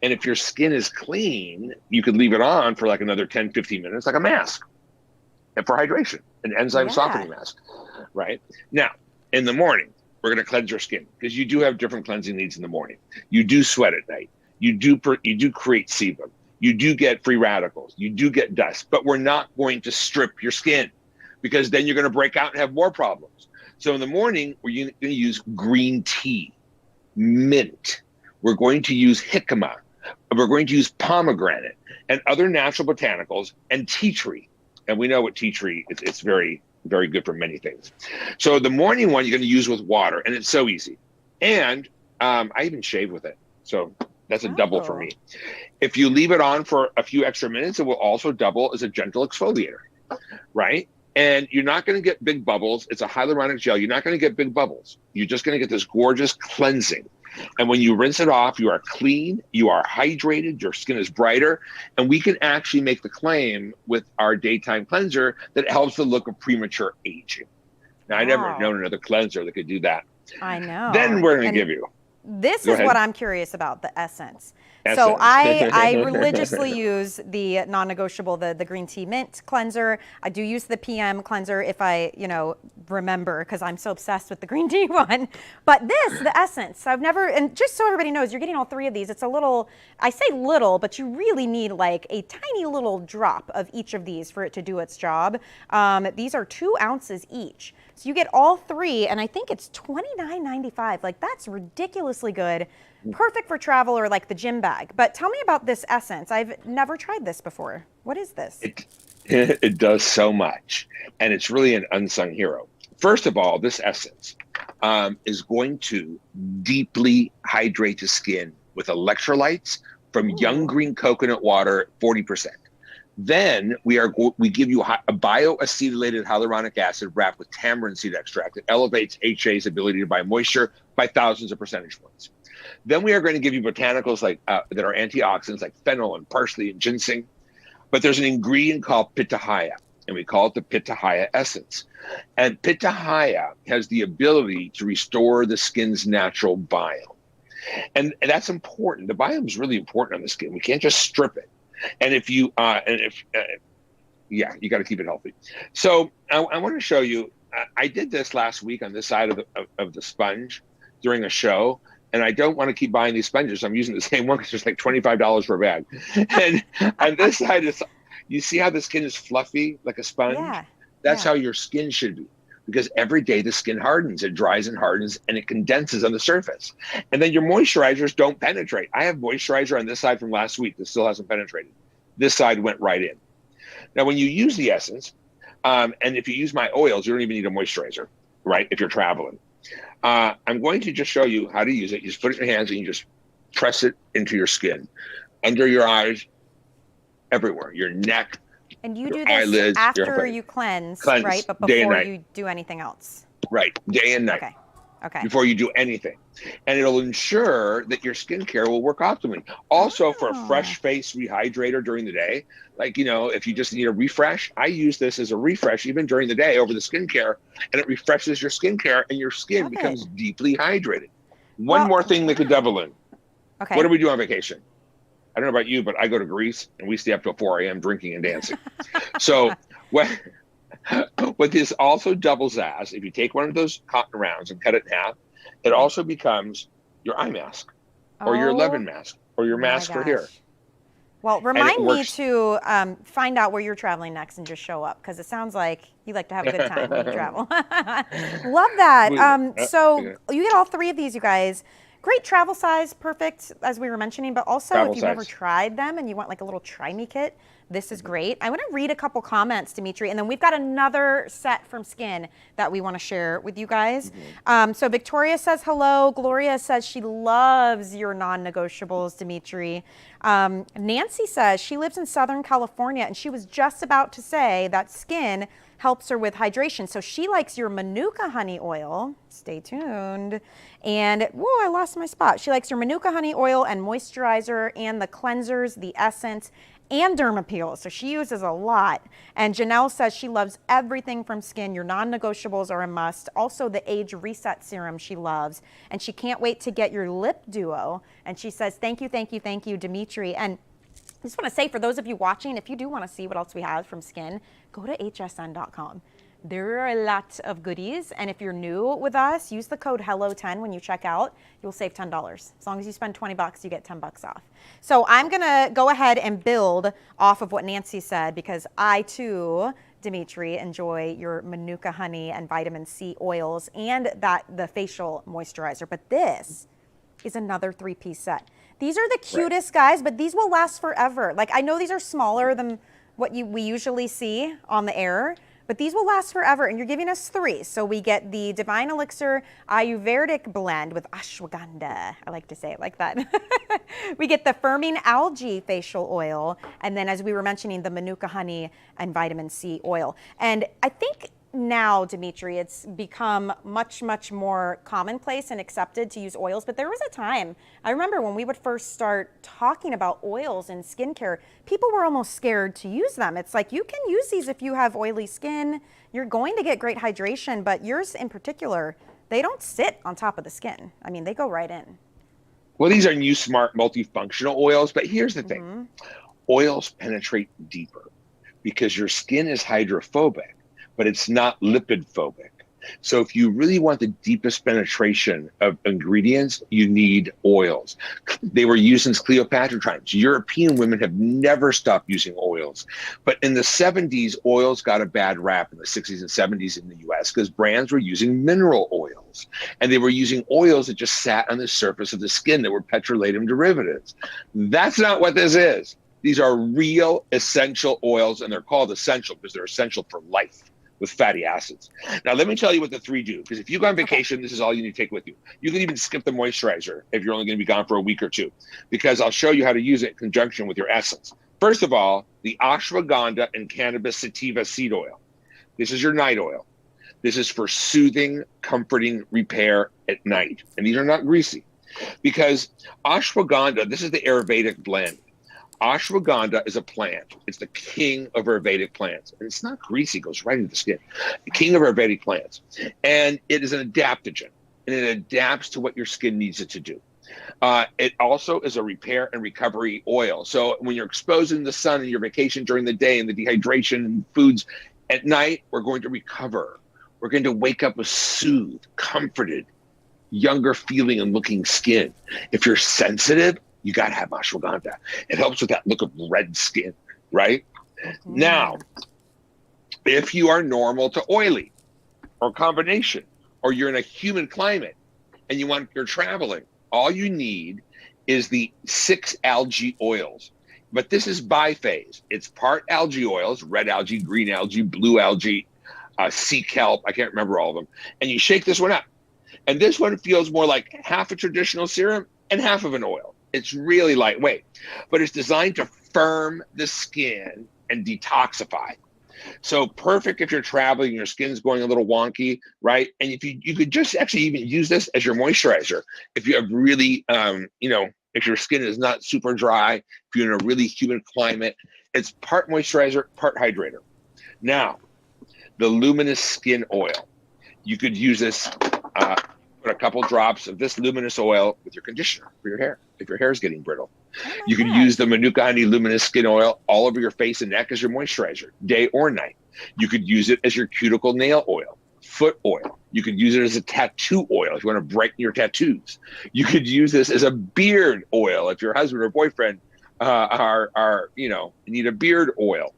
S4: And if your skin is clean, you could leave it on for like another 10, 15 minutes, like a mask, and for hydration, an enzyme softening mask, right? Now, in the morning, we're going to cleanse your skin because you do have different cleansing needs in the morning. You do sweat at night. You do create sebum. You do get free radicals. You do get dust, but we're not going to strip your skin because then you're going to break out and have more problems. So in the morning, we're going to use green tea, mint. We're going to use jicama. We're going to use pomegranate and other natural botanicals and tea tree. And we know what tea tree is. It's very, very good for many things. So the morning one, you're going to use with water, and it's so easy. And I even shave with it. So that's a double for me. If you leave it on for a few extra minutes, it will also double as a gentle exfoliator, right? And you're not going to get big bubbles. It's a hyaluronic gel. You're not going to get big bubbles. You're just going to get this gorgeous cleansing. And when you rinse it off, you are clean, you are hydrated, your skin is brighter, and we can actually make the claim with our daytime cleanser that it helps the look of premature aging. Now, I never known another cleanser that could do that.
S1: I know.
S4: Then we're going to give you.
S1: This is what I'm curious about, the essence. So I religiously use the non-negotiable, the green tea mint cleanser. I do use the PM cleanser if I, remember, because I'm so obsessed with the green tea one. But the essence, I've never, and just so everybody knows, you're getting all three of these. It's a little, I say little, but you really need like a tiny little drop of each of these for it to do its job. These are 2 ounces each. So you get all three, and I think it's $29.95. Like, that's ridiculously good. Perfect for travel or like the gym bag. But tell me about this essence. I've never tried this before. What is this?
S4: It does so much, and it's really an unsung hero. First of all, this essence is going to deeply hydrate the skin with electrolytes from young green coconut water, 40%. Then we give you a bioacetylated hyaluronic acid wrapped with tamarind seed extract that elevates HA's ability to bind moisture by thousands of percentage points. Then we are going to give you botanicals like that are antioxidants like fennel and parsley and ginseng. But there's an ingredient called Pitahaya, and we call it the Pitahaya Essence. And Pitahaya has the ability to restore the skin's natural biome. And that's important. The biome is really important on the skin. We can't just strip it. And if you, you got to keep it healthy. So I want to show you, I did this last week on this side of the sponge during a show. And I don't want to keep buying these sponges. I'm using the same one because it's like $25 per bag. And on this side, you see how the skin is fluffy like a sponge? Yeah. That's how your skin should be. Because every day the skin hardens, it dries and hardens, and it condenses on the surface. And then your moisturizers don't penetrate. I have moisturizer on this side from last week that still hasn't penetrated. This side went right in. Now, when you use the essence, and if you use my oils, you don't even need a moisturizer, right? If you're traveling. I'm going to just show you how to use it. You just put it in your hands and you just press it into your skin, under your eyes, everywhere, your neck.
S1: And you do this after you cleanse, right? But before you do anything else.
S4: Right, day and night.
S1: Okay.
S4: Before you do anything. And it'll ensure that your skincare will work optimally. Also, for a fresh face rehydrator during the day, like, if you just need a refresh, I use this as a refresh even during the day over the skincare, and it refreshes your skincare and your skin becomes deeply hydrated. One more thing that could double in.
S1: Okay.
S4: What do we do on vacation? I don't know about you, but I go to Greece and we stay up till 4 a.m. drinking and dancing. So what this also doubles as, if you take one of those cotton rounds and cut it in half, it also becomes your eye mask or your 11 mask or your mask for hair.
S1: Well, remind me to find out where you're traveling next and just show up, because it sounds like you like to have a good time when you travel. Love that. So you get all three of these, you guys. Great travel size, perfect, as we were mentioning, but also if you've never tried them and you want like a little try me kit, this is great. I want to read a couple comments, Dimitri, and then we've got another set from Skin that we want to share with you guys. So Victoria says hello. Gloria says she loves your non-negotiables, Dimitri. Nancy says she lives in Southern California and she was just about to say that Skin helps her with hydration. So she likes your Manuka honey oil. Stay tuned. And, whoa, I lost my spot. She likes your Manuka honey oil and moisturizer and the cleansers, the essence, and Dermapeel. So she uses a lot. And Janelle says she loves everything from skin. Your non-negotiables are a must. Also the Age Reset Serum she loves. And she can't wait to get your lip duo. And she says, thank you, thank you, thank you, Dimitri. And I just want to say, for those of you watching, if you do want to see what else we have from skin, go to hsn.com. There are a lot of goodies, and if you're new with us, use the code HELLO10 when you check out. You'll save $10. As long as you spend 20 bucks, you get 10 bucks off. So I'm gonna go ahead and build off of what Nancy said, because I too, Dimitri, enjoy your Manuka honey and vitamin C oils and the facial moisturizer. But this is another 3-piece set. These are the cutest guys, but these will last forever. Like, I know these are smaller than what we usually see on the air, but these will last forever, and you're giving us 3. So we get the Divine Elixir Ayurvedic blend with ashwagandha. I like to say it like that. We get the Firming Algae Facial Oil, and then, as we were mentioning, the Manuka Honey and Vitamin C Oil. And I think now, Dimitri, it's become much, much more commonplace and accepted to use oils, but there was a time, I remember when we would first start talking about oils in skincare, people were almost scared to use them. It's like, you can use these if you have oily skin, you're going to get great hydration, but yours in particular, they don't sit on top of the skin. I mean, they go right in.
S4: Well, these are new smart multifunctional oils, but here's the thing. Oils penetrate deeper because your skin is hydrophobic, but it's not lipid phobic. So if you really want the deepest penetration of ingredients, you need oils. They were used since Cleopatra times. European women have never stopped using oils. But in the 70s, oils got a bad rap in the 60s and 70s in the US because brands were using mineral oils. And they were using oils that just sat on the surface of the skin that were petrolatum derivatives. That's not what this is. These are real essential oils, and they're called essential because they're essential for life, with fatty acids. Now, let me tell you what the 3 do, because if you go on vacation, this is all you need to take with you. You can even skip the moisturizer if you're only going to be gone for a week or 2, because I'll show you how to use it in conjunction with your essence. First of all, the ashwagandha and cannabis sativa seed oil. This is your night oil. This is for soothing, comforting repair at night. And these are not greasy, because ashwagandha, this is the Ayurvedic blend. Ashwagandha is a plant. It's the king of Ayurvedic plants. And it's not greasy, it goes right into the skin. The king of Ayurvedic plants. And it is an adaptogen, and it adapts to what your skin needs it to do. It also is a repair and recovery oil. So when you're exposed in the sun and your vacation during the day and the dehydration and foods at night, we're going to recover. We're going to wake up with soothed, comforted, younger feeling and looking skin. If you're sensitive, you got to have ashwagandha. It helps with that look of red skin, right? Now, if you are normal to oily or combination, or you're in a humid climate and you're traveling, all you need is the 6 algae oils. But this is biphase. It's part algae oils, red algae, green algae, blue algae, sea kelp. I can't remember all of them. And you shake this one up. And this one feels more like half a traditional serum and half of an oil. It's really lightweight, but it's designed to firm the skin and detoxify. So perfect if you're traveling, your skin's going a little wonky, right? And if you could just actually even use this as your moisturizer. If you have really, if your skin is not super dry, if you're in a really humid climate, it's part moisturizer, part hydrator. Now, the Luminous Skin Oil. You could use this, put a couple drops of this luminous oil with your conditioner for your hair, if your hair is getting brittle. You can use the Manuka Honey Luminous Skin Oil all over your face and neck as your moisturizer, day or night. You could use it as your cuticle nail oil, foot oil. You could use it as a tattoo oil if you want to brighten your tattoos. You could use this as a beard oil if your husband or boyfriend need a beard oil.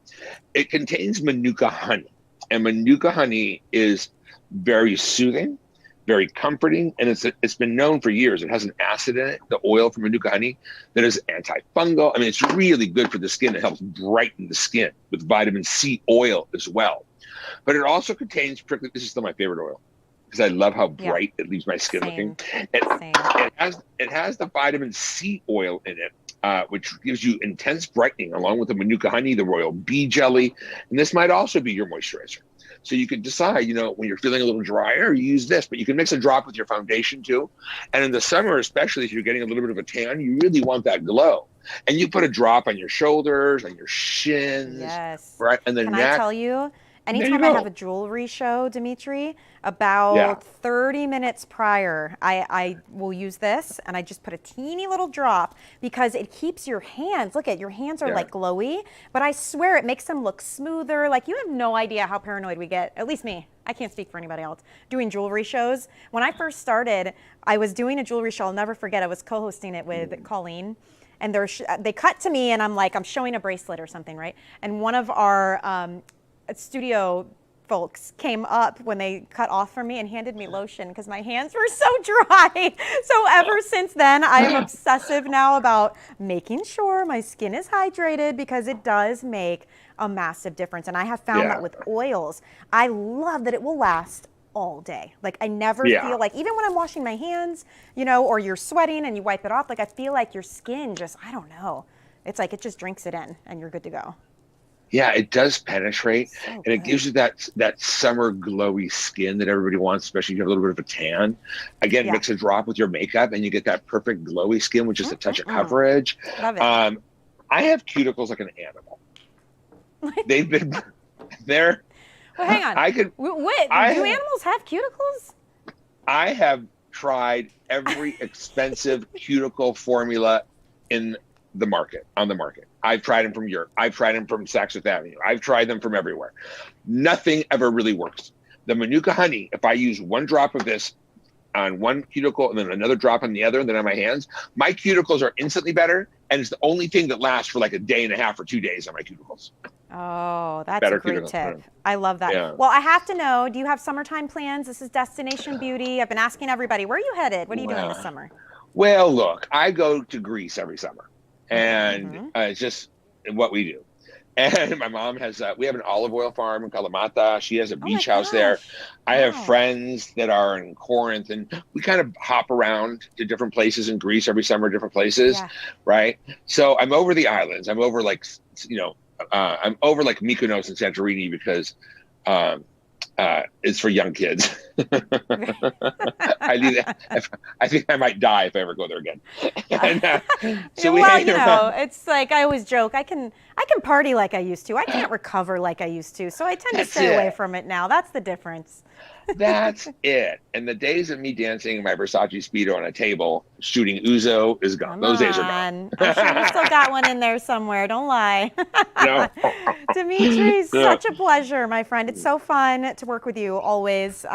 S4: It contains Manuka honey, and Manuka honey is very soothing, very comforting, and it's been known for years. It has an acid in it, the oil from Manuka honey, that is antifungal. I mean, it's really good for the skin. It helps brighten the skin with vitamin C oil as well. But it also contains prickly. This is still my favorite oil because I love how bright it leaves my skin looking. It has the vitamin C oil in it, which gives you intense brightening, along with the Manuka honey, the royal bee jelly, and this might also be your moisturizer. So you could decide, when you're feeling a little drier, you use this, but you can mix a drop with your foundation too. And in the summer, especially if you're getting a little bit of a tan, you really want that glow. And you put a drop on your shoulders, on your shins,
S1: Yes.
S4: right, and the
S1: Can
S4: neck.
S1: I tell you,
S4: There you
S1: anytime I have
S4: go.
S1: a jewelry show, Dimitri,
S4: Yeah,
S1: about 30 minutes prior, I will use this and I just put a teeny little drop because it keeps your hands, look at your hands are
S4: yeah.
S1: like glowy, but I swear it makes them look smoother. Like you have no idea how paranoid we get, at least me. I can't speak for anybody else. Doing jewelry shows. When I first started, I was doing a jewelry show. I'll never forget. I was co-hosting it with Colleen. And they cut to me and I'm showing a bracelet or something, right? And one of our studio folks came up when they cut off from me and handed me lotion because my hands were so dry. So ever since then, I am obsessive now about making sure my skin is hydrated because it does make a massive difference. And I have found that with oils, I love that it will last all day. Like I never feel like, even when I'm washing my hands, you know, or you're sweating and you wipe it off, like I feel like your skin just, I don't know. It's like it just drinks it in and you're good to go.
S4: Yeah, it does penetrate,
S1: So
S4: and it
S1: good.
S4: gives you that summer glowy skin that everybody wants, especially if you have a little bit of a tan. Again,
S1: Yeah.
S4: mix a drop with your makeup, and you get that perfect glowy skin with just a touch of coverage.
S1: Love it.
S4: I have cuticles like an animal. They've been there.
S1: Well, hang on.
S4: I could.
S1: Wait, do animals have cuticles?
S4: I have tried every expensive cuticle formula on the market. I've tried them from Europe. I've tried them from Saks Fifth Avenue. I've tried them from everywhere. Nothing ever really works. The Manuka honey, if I use one drop of this on one cuticle and then another drop on the other and then on my hands, my cuticles are instantly better. And it's the only thing that lasts for like a day and a half or 2 days on my cuticles.
S1: Oh, that's
S4: Better
S1: a great
S4: cuticles,
S1: tip. I love that.
S4: Yeah.
S1: Well, I have to know, do you have summertime plans? This is Destination Beauty. I've been asking everybody, where are you headed? What are you doing this summer?
S4: Well, look, I go to Greece every summer. And it's just what we do. And my mom has, we have an olive oil farm in Kalamata. She has a beach house there. I have friends that are in Corinth, and we kind of hop around to different places in Greece every summer, different places, right? So I'm over the islands. I'm over like, I'm over like Mykonos and Santorini because it's for young kids. I think I might die if I ever go there again. And,
S1: so well, you know, it's like I always joke. I can party like I used to. I can't recover like I used to. So I tend to stay away from it now. That's the difference.
S4: That's it. And the days of me dancing in my Versace Speedo on a table shooting Ouzo is gone. Those days are gone.
S1: I'm sure you still got one in there somewhere. Don't lie.
S4: No.
S1: Dimitri, such a pleasure, my friend. It's so fun to work with you always.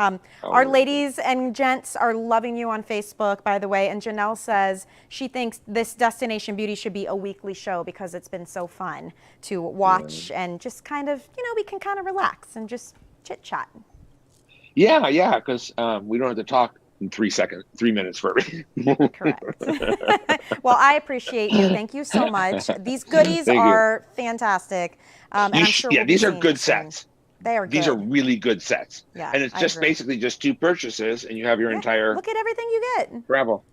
S1: Our ladies and gents are loving you on Facebook, by the way. And Janelle says she thinks this Destination Beauty should be a weekly show because it's been so fun to watch and just kind of, you know, we can kind of relax and just chit chat.
S4: Yeah, because we don't have to talk in 3 minutes for everything.
S1: Correct. Well, I appreciate you. Thank you so much. These goodies are fantastic. And I'm sure
S4: these are good sets.
S1: They are good.
S4: These are really good sets.
S1: Yeah,
S4: and it's just basically just 2 purchases and you have your entire
S1: look at everything you get.
S4: travel.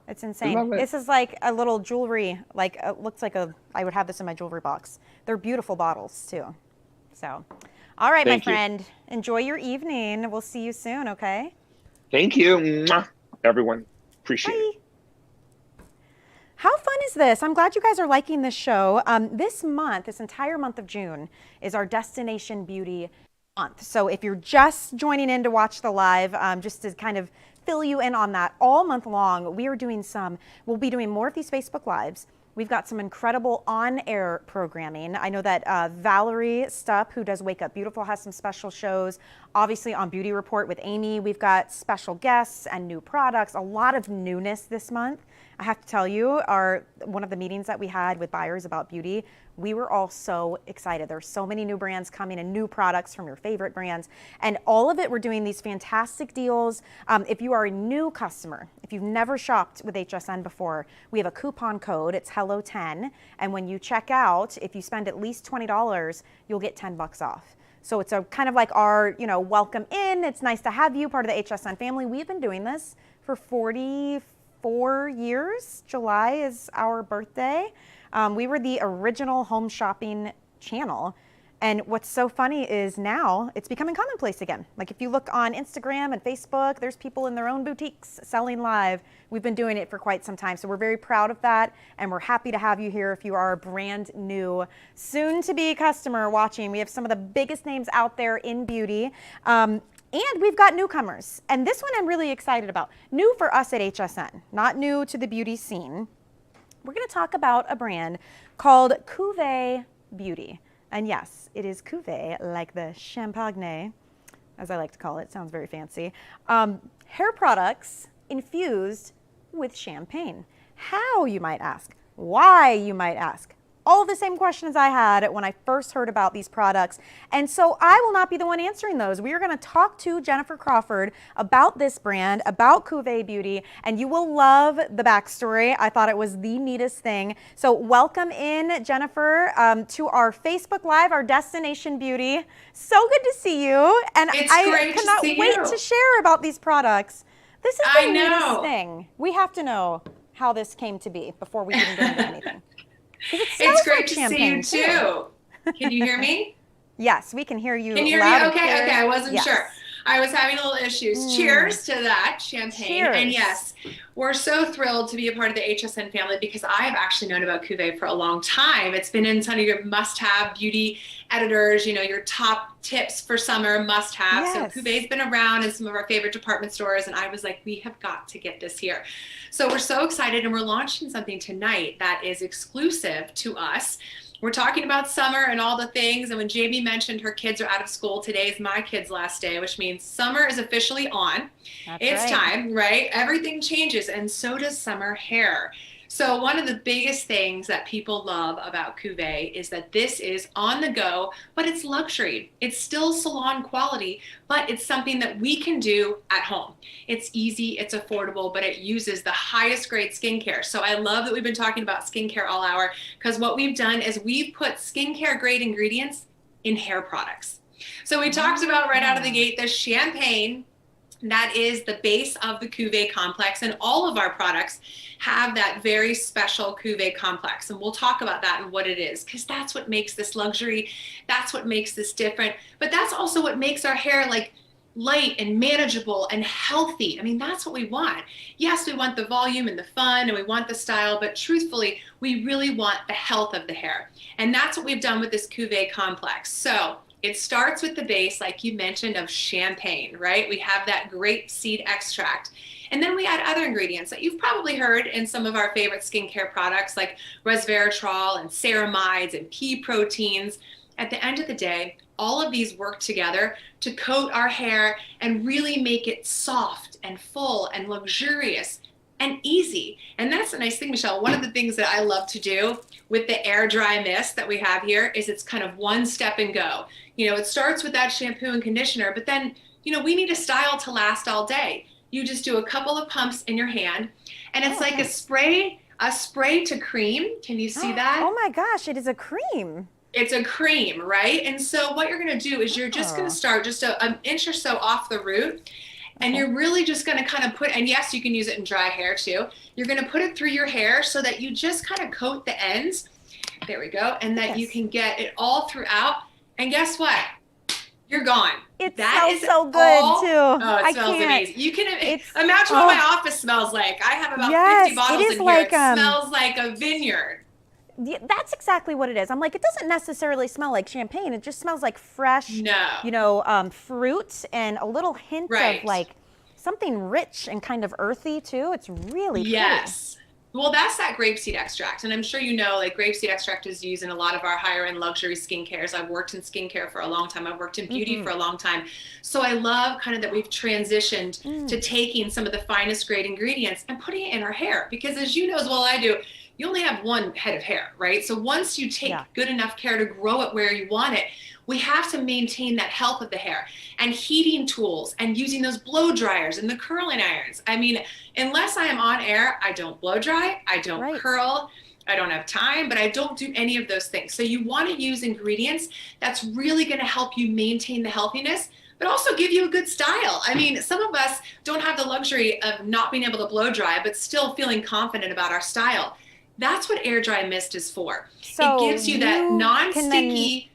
S1: It's insane. This is like a little jewelry, like it looks like I would have this in my jewelry box. They're beautiful bottles too. So, all right, my friend, enjoy your evening. We'll see you soon, okay?
S4: Thank you, mwah, everyone. Appreciate it.
S1: How fun is this? I'm glad you guys are liking this show. This month, this entire month of June, is our Destination Beauty month. So if you're just joining in to watch the live, just to kind of fill you in on that, all month long, we'll be doing more of these Facebook Lives. We've got some incredible on-air programming. I know that Valerie Stupp, who does Wake Up Beautiful, has some special shows. Obviously on Beauty Report with Amy, we've got special guests and new products, a lot of newness this month. I have to tell you, one of the meetings that we had with buyers about beauty, we were all so excited. There's so many new brands coming and new products from your favorite brands. And all of it, we're doing these fantastic deals. If you are a new customer, if you've never shopped with HSN before, we have a coupon code. It's HELLO10. And when you check out, if you spend at least $20, you'll get $10 off. So it's a kind of like our, welcome in. It's nice to have you part of the HSN family. We've been doing this for 44 years. July is our birthday. We were the original home shopping channel. And what's so funny is now it's becoming commonplace again. Like if you look on Instagram and Facebook, there's people in their own boutiques selling live. We've been doing it for quite some time. So we're very proud of that. And we're happy to have you here if you are a brand new, soon to be customer watching. We have some of the biggest names out there in beauty. And we've got newcomers. And this one I'm really excited about. New for us at HSN, not new to the beauty scene. We're going to talk about a brand called Cuvee Beauty. And yes, it is Cuvee, like the champagne, as I like to call it. Sounds very fancy. Hair products infused with champagne. How, you might ask? Why, you might ask? All the same questions I had when I first heard about these products. And so I will not be the one answering those. We are going to talk to Jennifer Crawford about this brand, about Cuvee Beauty, and you will love the backstory. I thought it was the neatest thing. So welcome in, Jennifer, to our Facebook Live, our Destination Beauty. So good to see you. And I cannot wait to share about these products. This is the neatest thing. We have to know how this came to be before we even get into anything.
S5: It's great to see you too. Can you hear me?
S1: Yes, we can hear you.
S5: Can you hear me? Okay, I wasn't sure. I was having a little issues. Cheers to that champagne.
S1: Cheers.
S5: And yes, we're so thrilled to be a part of the HSN family because I have actually known about Cuvee for a long time. It's been in some of your must-have beauty editors, you know, your top tips for summer must-have.
S1: Yes.
S5: So Cuvee's been around in some of our favorite department stores, and I was like, we have got to get this here. So we're so excited, and we're launching something tonight that is exclusive to us. We're talking about summer and all the things, and when Jamie mentioned her kids are out of school, today is my kids' last day, which means summer is officially on. It's time, right? Everything changes, and so does summer hair. So one of the biggest things that people love about Cuvee is that this is on the go, but it's luxury. It's still salon quality, but it's something that we can do at home. It's easy, it's affordable, but it uses the highest grade skincare. So I love that we've been talking about skincare all hour, because what we've done is we've put skincare grade ingredients in hair products. So we talked about right out of the gate, the champagne. That is the base of the Cuvee Complex, and all of our products have that very special Cuvee Complex, and we'll talk about that and what it is, because that's what makes this luxury, that's what makes this different, but that's also what makes our hair like light and manageable and healthy. I mean, that's what we want. Yes, we want the volume and the fun, and we want the style, but truthfully, we really want the health of the hair, and that's what we've done with this Cuvee Complex. So it starts with the base, like you mentioned, of champagne, right? We have that grapeseed extract. And then we add other ingredients that you've probably heard in some of our favorite skincare products like resveratrol and ceramides and pea proteins. At the end of the day, all of these work together to coat our hair and really make it soft and full and luxurious and easy. And that's the nice thing, Michelle. One of the things that I love to do with the air dry mist that we have here is it's kind of one step and go. You know, it starts with that shampoo and conditioner, but then, you know, we need a style to last all day. You just do a couple of pumps in your hand, and it's like a spray to cream. Can you see that?
S1: Oh my gosh, it is a cream.
S5: It's a cream, right? And so what you're gonna do is you're just gonna start just an inch or so off the root, and you're really just gonna kind of put, and yes, you can use it in dry hair too. You're gonna put it through your hair so that you just kind of coat the ends. There we go. And that you can get it all throughout. And guess what? You're gone.
S1: It smells so good too.
S5: Oh, it smells amazing. You can imagine what my office smells like. I have about 50 bottles in here. It smells like a vineyard.
S1: That's exactly what it is. I'm like, it doesn't necessarily smell like champagne. It just smells like fresh, you know, fruit and a little hint of like something rich and kind of earthy too. It's really pretty.
S5: Well, that's that grapeseed extract. And I'm sure you know, like grapeseed extract is used in a lot of our higher end luxury skincares. I've worked in skincare for a long time. I've worked in beauty for a long time. So I love kind of that we've transitioned to taking some of the finest grade ingredients and putting it in our hair. Because as you know as well I do, you only have one head of hair, right? So once you take good enough care to grow it where you want it, we have to maintain that health of the hair, and heating tools and using those blow dryers and the curling irons. I mean, unless I am on air, I don't blow dry, I don't curl, I don't have time, but I don't do any of those things. So you want to use ingredients that's really going to help you maintain the healthiness, but also give you a good style. I mean, some of us don't have the luxury of not being able to blow dry, but still feeling confident about our style. That's what air dry mist is for. So it gives you that non-sticky.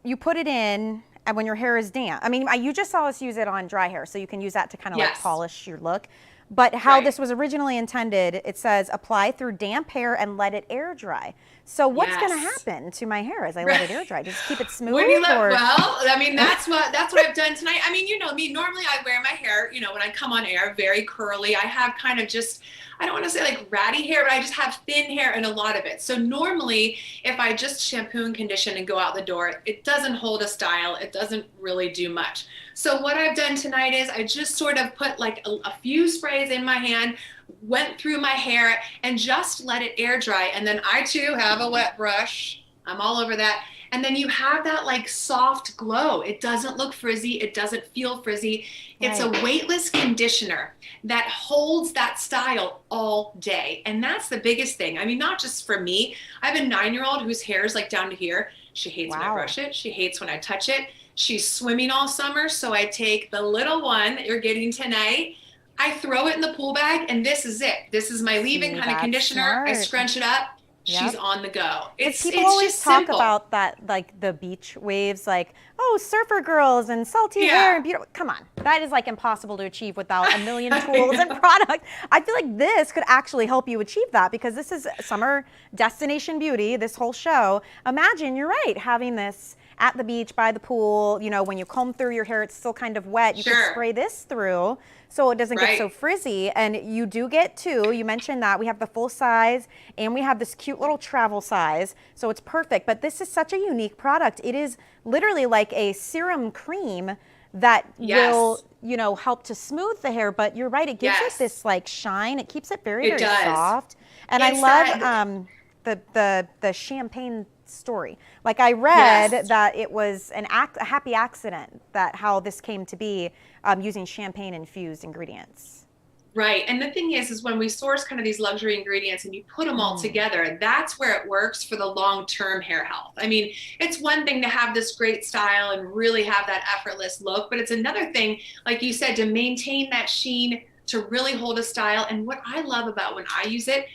S1: you put it in and when your hair is damp. I mean, you just saw us use it on dry hair, so you can use that to kind of like polish your look. But how this was originally intended, it says apply through damp hair and let it air dry. So what's going to happen to my hair as I let it air dry? Just keep it smooth?
S5: Well, I mean, that's what I've done tonight. I mean, you know me, normally I wear my hair, you know, when I come on air, very curly. I have kind of just, I don't want to say like ratty hair, but I just have thin hair and a lot of it. So normally if I just shampoo and condition and go out the door, it doesn't hold a style. It doesn't really do much. So what I've done tonight is I just sort of put like a few sprays in my hand, went through my hair and just let it air dry. And then I too have a wet brush. I'm all over that. And then you have that like soft glow. It doesn't look frizzy. It doesn't feel frizzy. It's a weightless conditioner that holds that style all day. And that's the biggest thing. I mean, not just for me. I have a 9-year-old whose hair is like down to here. She hates when I brush it. She hates when I touch it. She's swimming all summer. So I take the little one that you're getting tonight. I throw it in the pool bag and this is it. This is my leave-in kind of conditioner. Smart. I scrunch it up. She's on the go.
S1: People always talk about that, like the beach waves, like, oh, surfer girls and salty hair and beautiful. Come on, that is like impossible to achieve without a million tools and products. I feel like this could actually help you achieve that because this is summer destination beauty, this whole show. Imagine, you're right, having this at the beach, by the pool, you know, when you comb through your hair, it's still kind of wet. You can spray this through so it doesn't get so frizzy. And you do get two. You mentioned that. We have the full size and we have this cute little travel size. So it's perfect. But this is such a unique product. It is literally like a serum cream that will, you know, help to smooth the hair. But you're right. It gives it this like shine. It keeps it very, very soft. And I love the champagne story. Like I read that it was a happy accident that how this came to be using champagne infused ingredients.
S5: Right. And the thing is when we source kind of these luxury ingredients and you put them all together, that's where it works for the long-term hair health. I mean, it's one thing to have this great style and really have that effortless look, but it's another thing, like you said, to maintain that sheen, to really hold a style. And what I love about when I use it,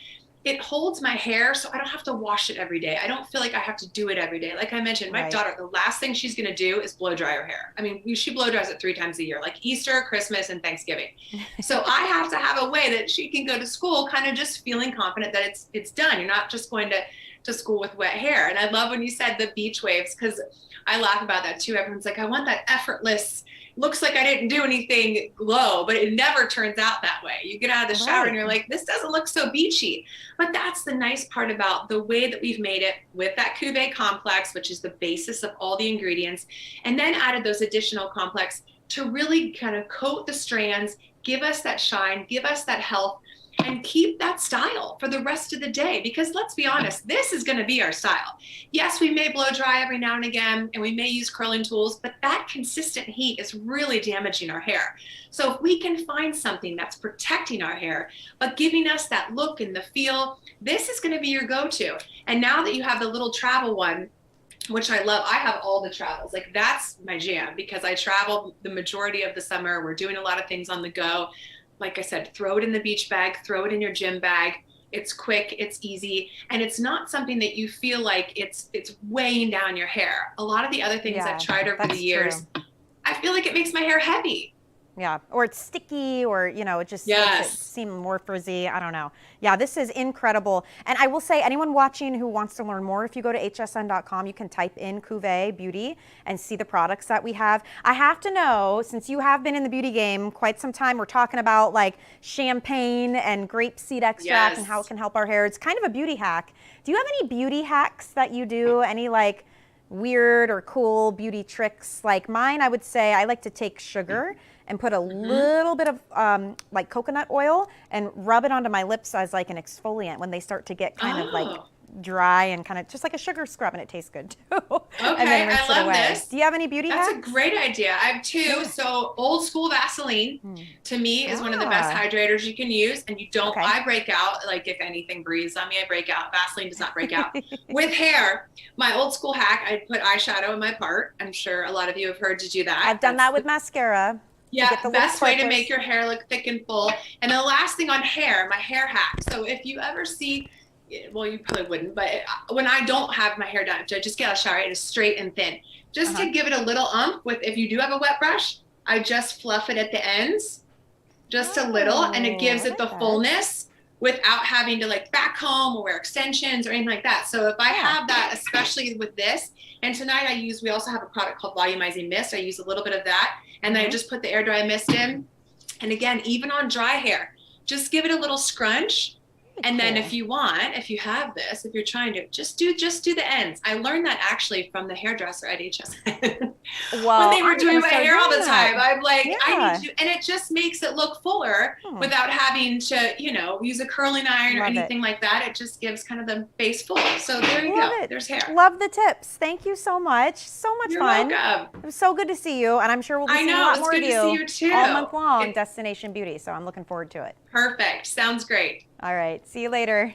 S5: it holds my hair so I don't have to wash it every day. I don't feel like I have to do it every day. Like I mentioned, my daughter, the last thing she's going to do is blow dry her hair. I mean, she blow dries it 3 times a year, like Easter, Christmas, and Thanksgiving. So I have to have a way that she can go to school kind of just feeling confident that it's done. You're not just going to school with wet hair. And I love when you said the beach waves, because I laugh about that too. Everyone's like, I want that effortless, looks like I didn't do anything glow, but it never turns out that way. You get out of the shower and you're like, this doesn't look so beachy. But that's the nice part about the way that we've made it with that Cuvee Complex, which is the basis of all the ingredients, and then added those additional complex to really kind of coat the strands, give us that shine, give us that health, and keep that style for the rest of the day. Because let's be honest, this is going to be our style. Yes, we may blow dry every now and again, and we may use curling tools, but that consistent heat is really damaging our hair. So if we can find something that's protecting our hair, but giving us that look and the feel, this is going to be your go-to. And now that you have the little travel one, which I love, I have all the travels. Like that's my jam because I travel the majority of the summer. We're doing a lot of things on the go. Like I said, throw it in the beach bag, throw it in your gym bag. It's quick, it's easy, and it's not something that you feel like it's weighing down your hair. A lot of the other things I've tried over the years, I feel like it makes my hair heavy.
S1: Yeah, or it's sticky, or, you know, it just makes it seem more frizzy. I don't know. Yeah, this is incredible. And I will say, anyone watching who wants to learn more, if you go to hsn.com, you can type in Cuvee Beauty and see the products that we have. I have to know, since you have been in the beauty game quite some time, we're talking about like champagne and grapeseed extract and how it can help our hair. It's kind of a beauty hack. Do you have any beauty hacks that you do? Any like weird or cool beauty tricks? Like mine, I would say I like to take sugar and put a little bit of like coconut oil and rub it onto my lips as like an exfoliant when they start to get kind of like dry and kind of just like a sugar scrub, and it tastes good too. And then rinse
S5: I
S1: it
S5: love
S1: away.
S5: this.
S1: Do you have any beauty hacks?
S5: That's a great idea. I have 2. So old school Vaseline to me is one of the best hydrators you can use, and you don't, I break out, like if anything breathes on me, I break out. Vaseline does not break out. With hair, my old school hack, I put eyeshadow in my part. I'm sure a lot of you have heard to do that.
S1: I've done that with mascara.
S5: Yeah, best way to make your hair look thick and full. And the last thing on hair, my hair hack. So if you ever see well, you probably wouldn't, but when I don't have my hair done, I just get out of the shower, it is straight and thin. Just to give it a little with, if you do have a wet brush, I just fluff it at the ends, just a little, and it gives it the fullness without having to like back comb or wear extensions or anything like that. So if I have that, especially with this, and tonight we also have a product called Volumizing Mist. I use a little bit of that, and then I just put the air dry mist in. And again, even on dry hair, just give it a little scrunch. And then if you have this, if you're trying to just do the ends. I learned that actually from the hairdresser at HSN.
S1: Well,
S5: when they were doing my hair all the time, I'm like, I need to, and it just makes it look fuller without having to, use a curling iron or anything like that. It just gives kind of the base full. So there you go. There's hair.
S1: Love the tips. Thank you so much. So much fun.
S5: You're welcome.
S1: It was so good to see you, and I'm sure we'll be seeing a lot more of you all month long. Destination Beauty. So I'm looking forward to it.
S5: Perfect. Sounds great.
S1: All right. See you later.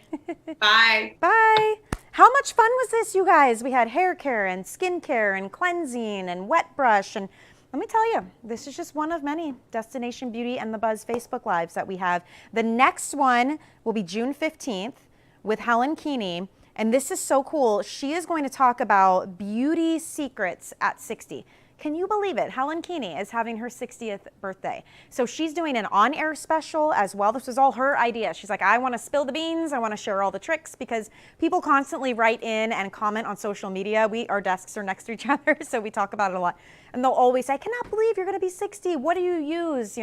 S5: Bye.
S1: Bye. How much fun was this, you guys? We had hair care and skin care and cleansing and wet brush. And let me tell you, this is just one of many Destination Beauty and the Buzz Facebook Lives that we have. The next one will be June 15th with Helen Keeney. And this is so cool. She is going to talk about beauty secrets at 60. Can you believe it? Helen Keeney is having her 60th birthday. So she's doing an on-air special as well. This was all her idea. She's like, I want to spill the beans. I want to share all the tricks, because people constantly write in and comment on social media. Our desks are next to each other, so we talk about it a lot. And they'll always say, I cannot believe you're going to be 60. What do you use?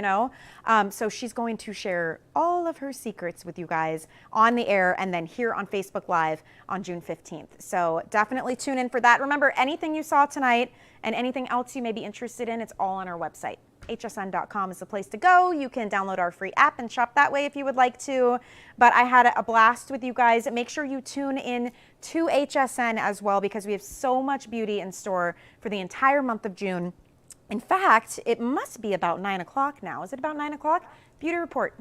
S1: So she's going to share all of her secrets with you guys on the air and then here on Facebook Live on June 15th. So definitely tune in for that. Remember, anything you saw tonight and anything else you may be interested in, it's all on our website. hsn.com is the place to go. You can download our free app and shop that way if you would like to. But I had a blast with you guys. Make sure you tune in to HSN as well, because we have so much beauty in store for the entire month of June. In fact, it must be about 9 o'clock now. Is it about 9 o'clock? Beauty Report.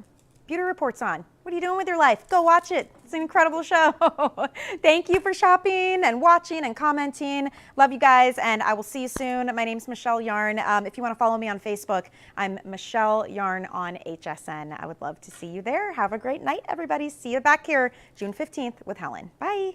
S1: Beauty Report's on. What are you doing with your life? Go watch it. It's an incredible show. Thank you for shopping and watching and commenting. Love you guys, and I will see you soon. My name's Michelle Yarn. If you want to follow me on Facebook, I'm Michelle Yarn on HSN. I would love to see you there. Have a great night, everybody. See you back here June 15th with Helen. Bye.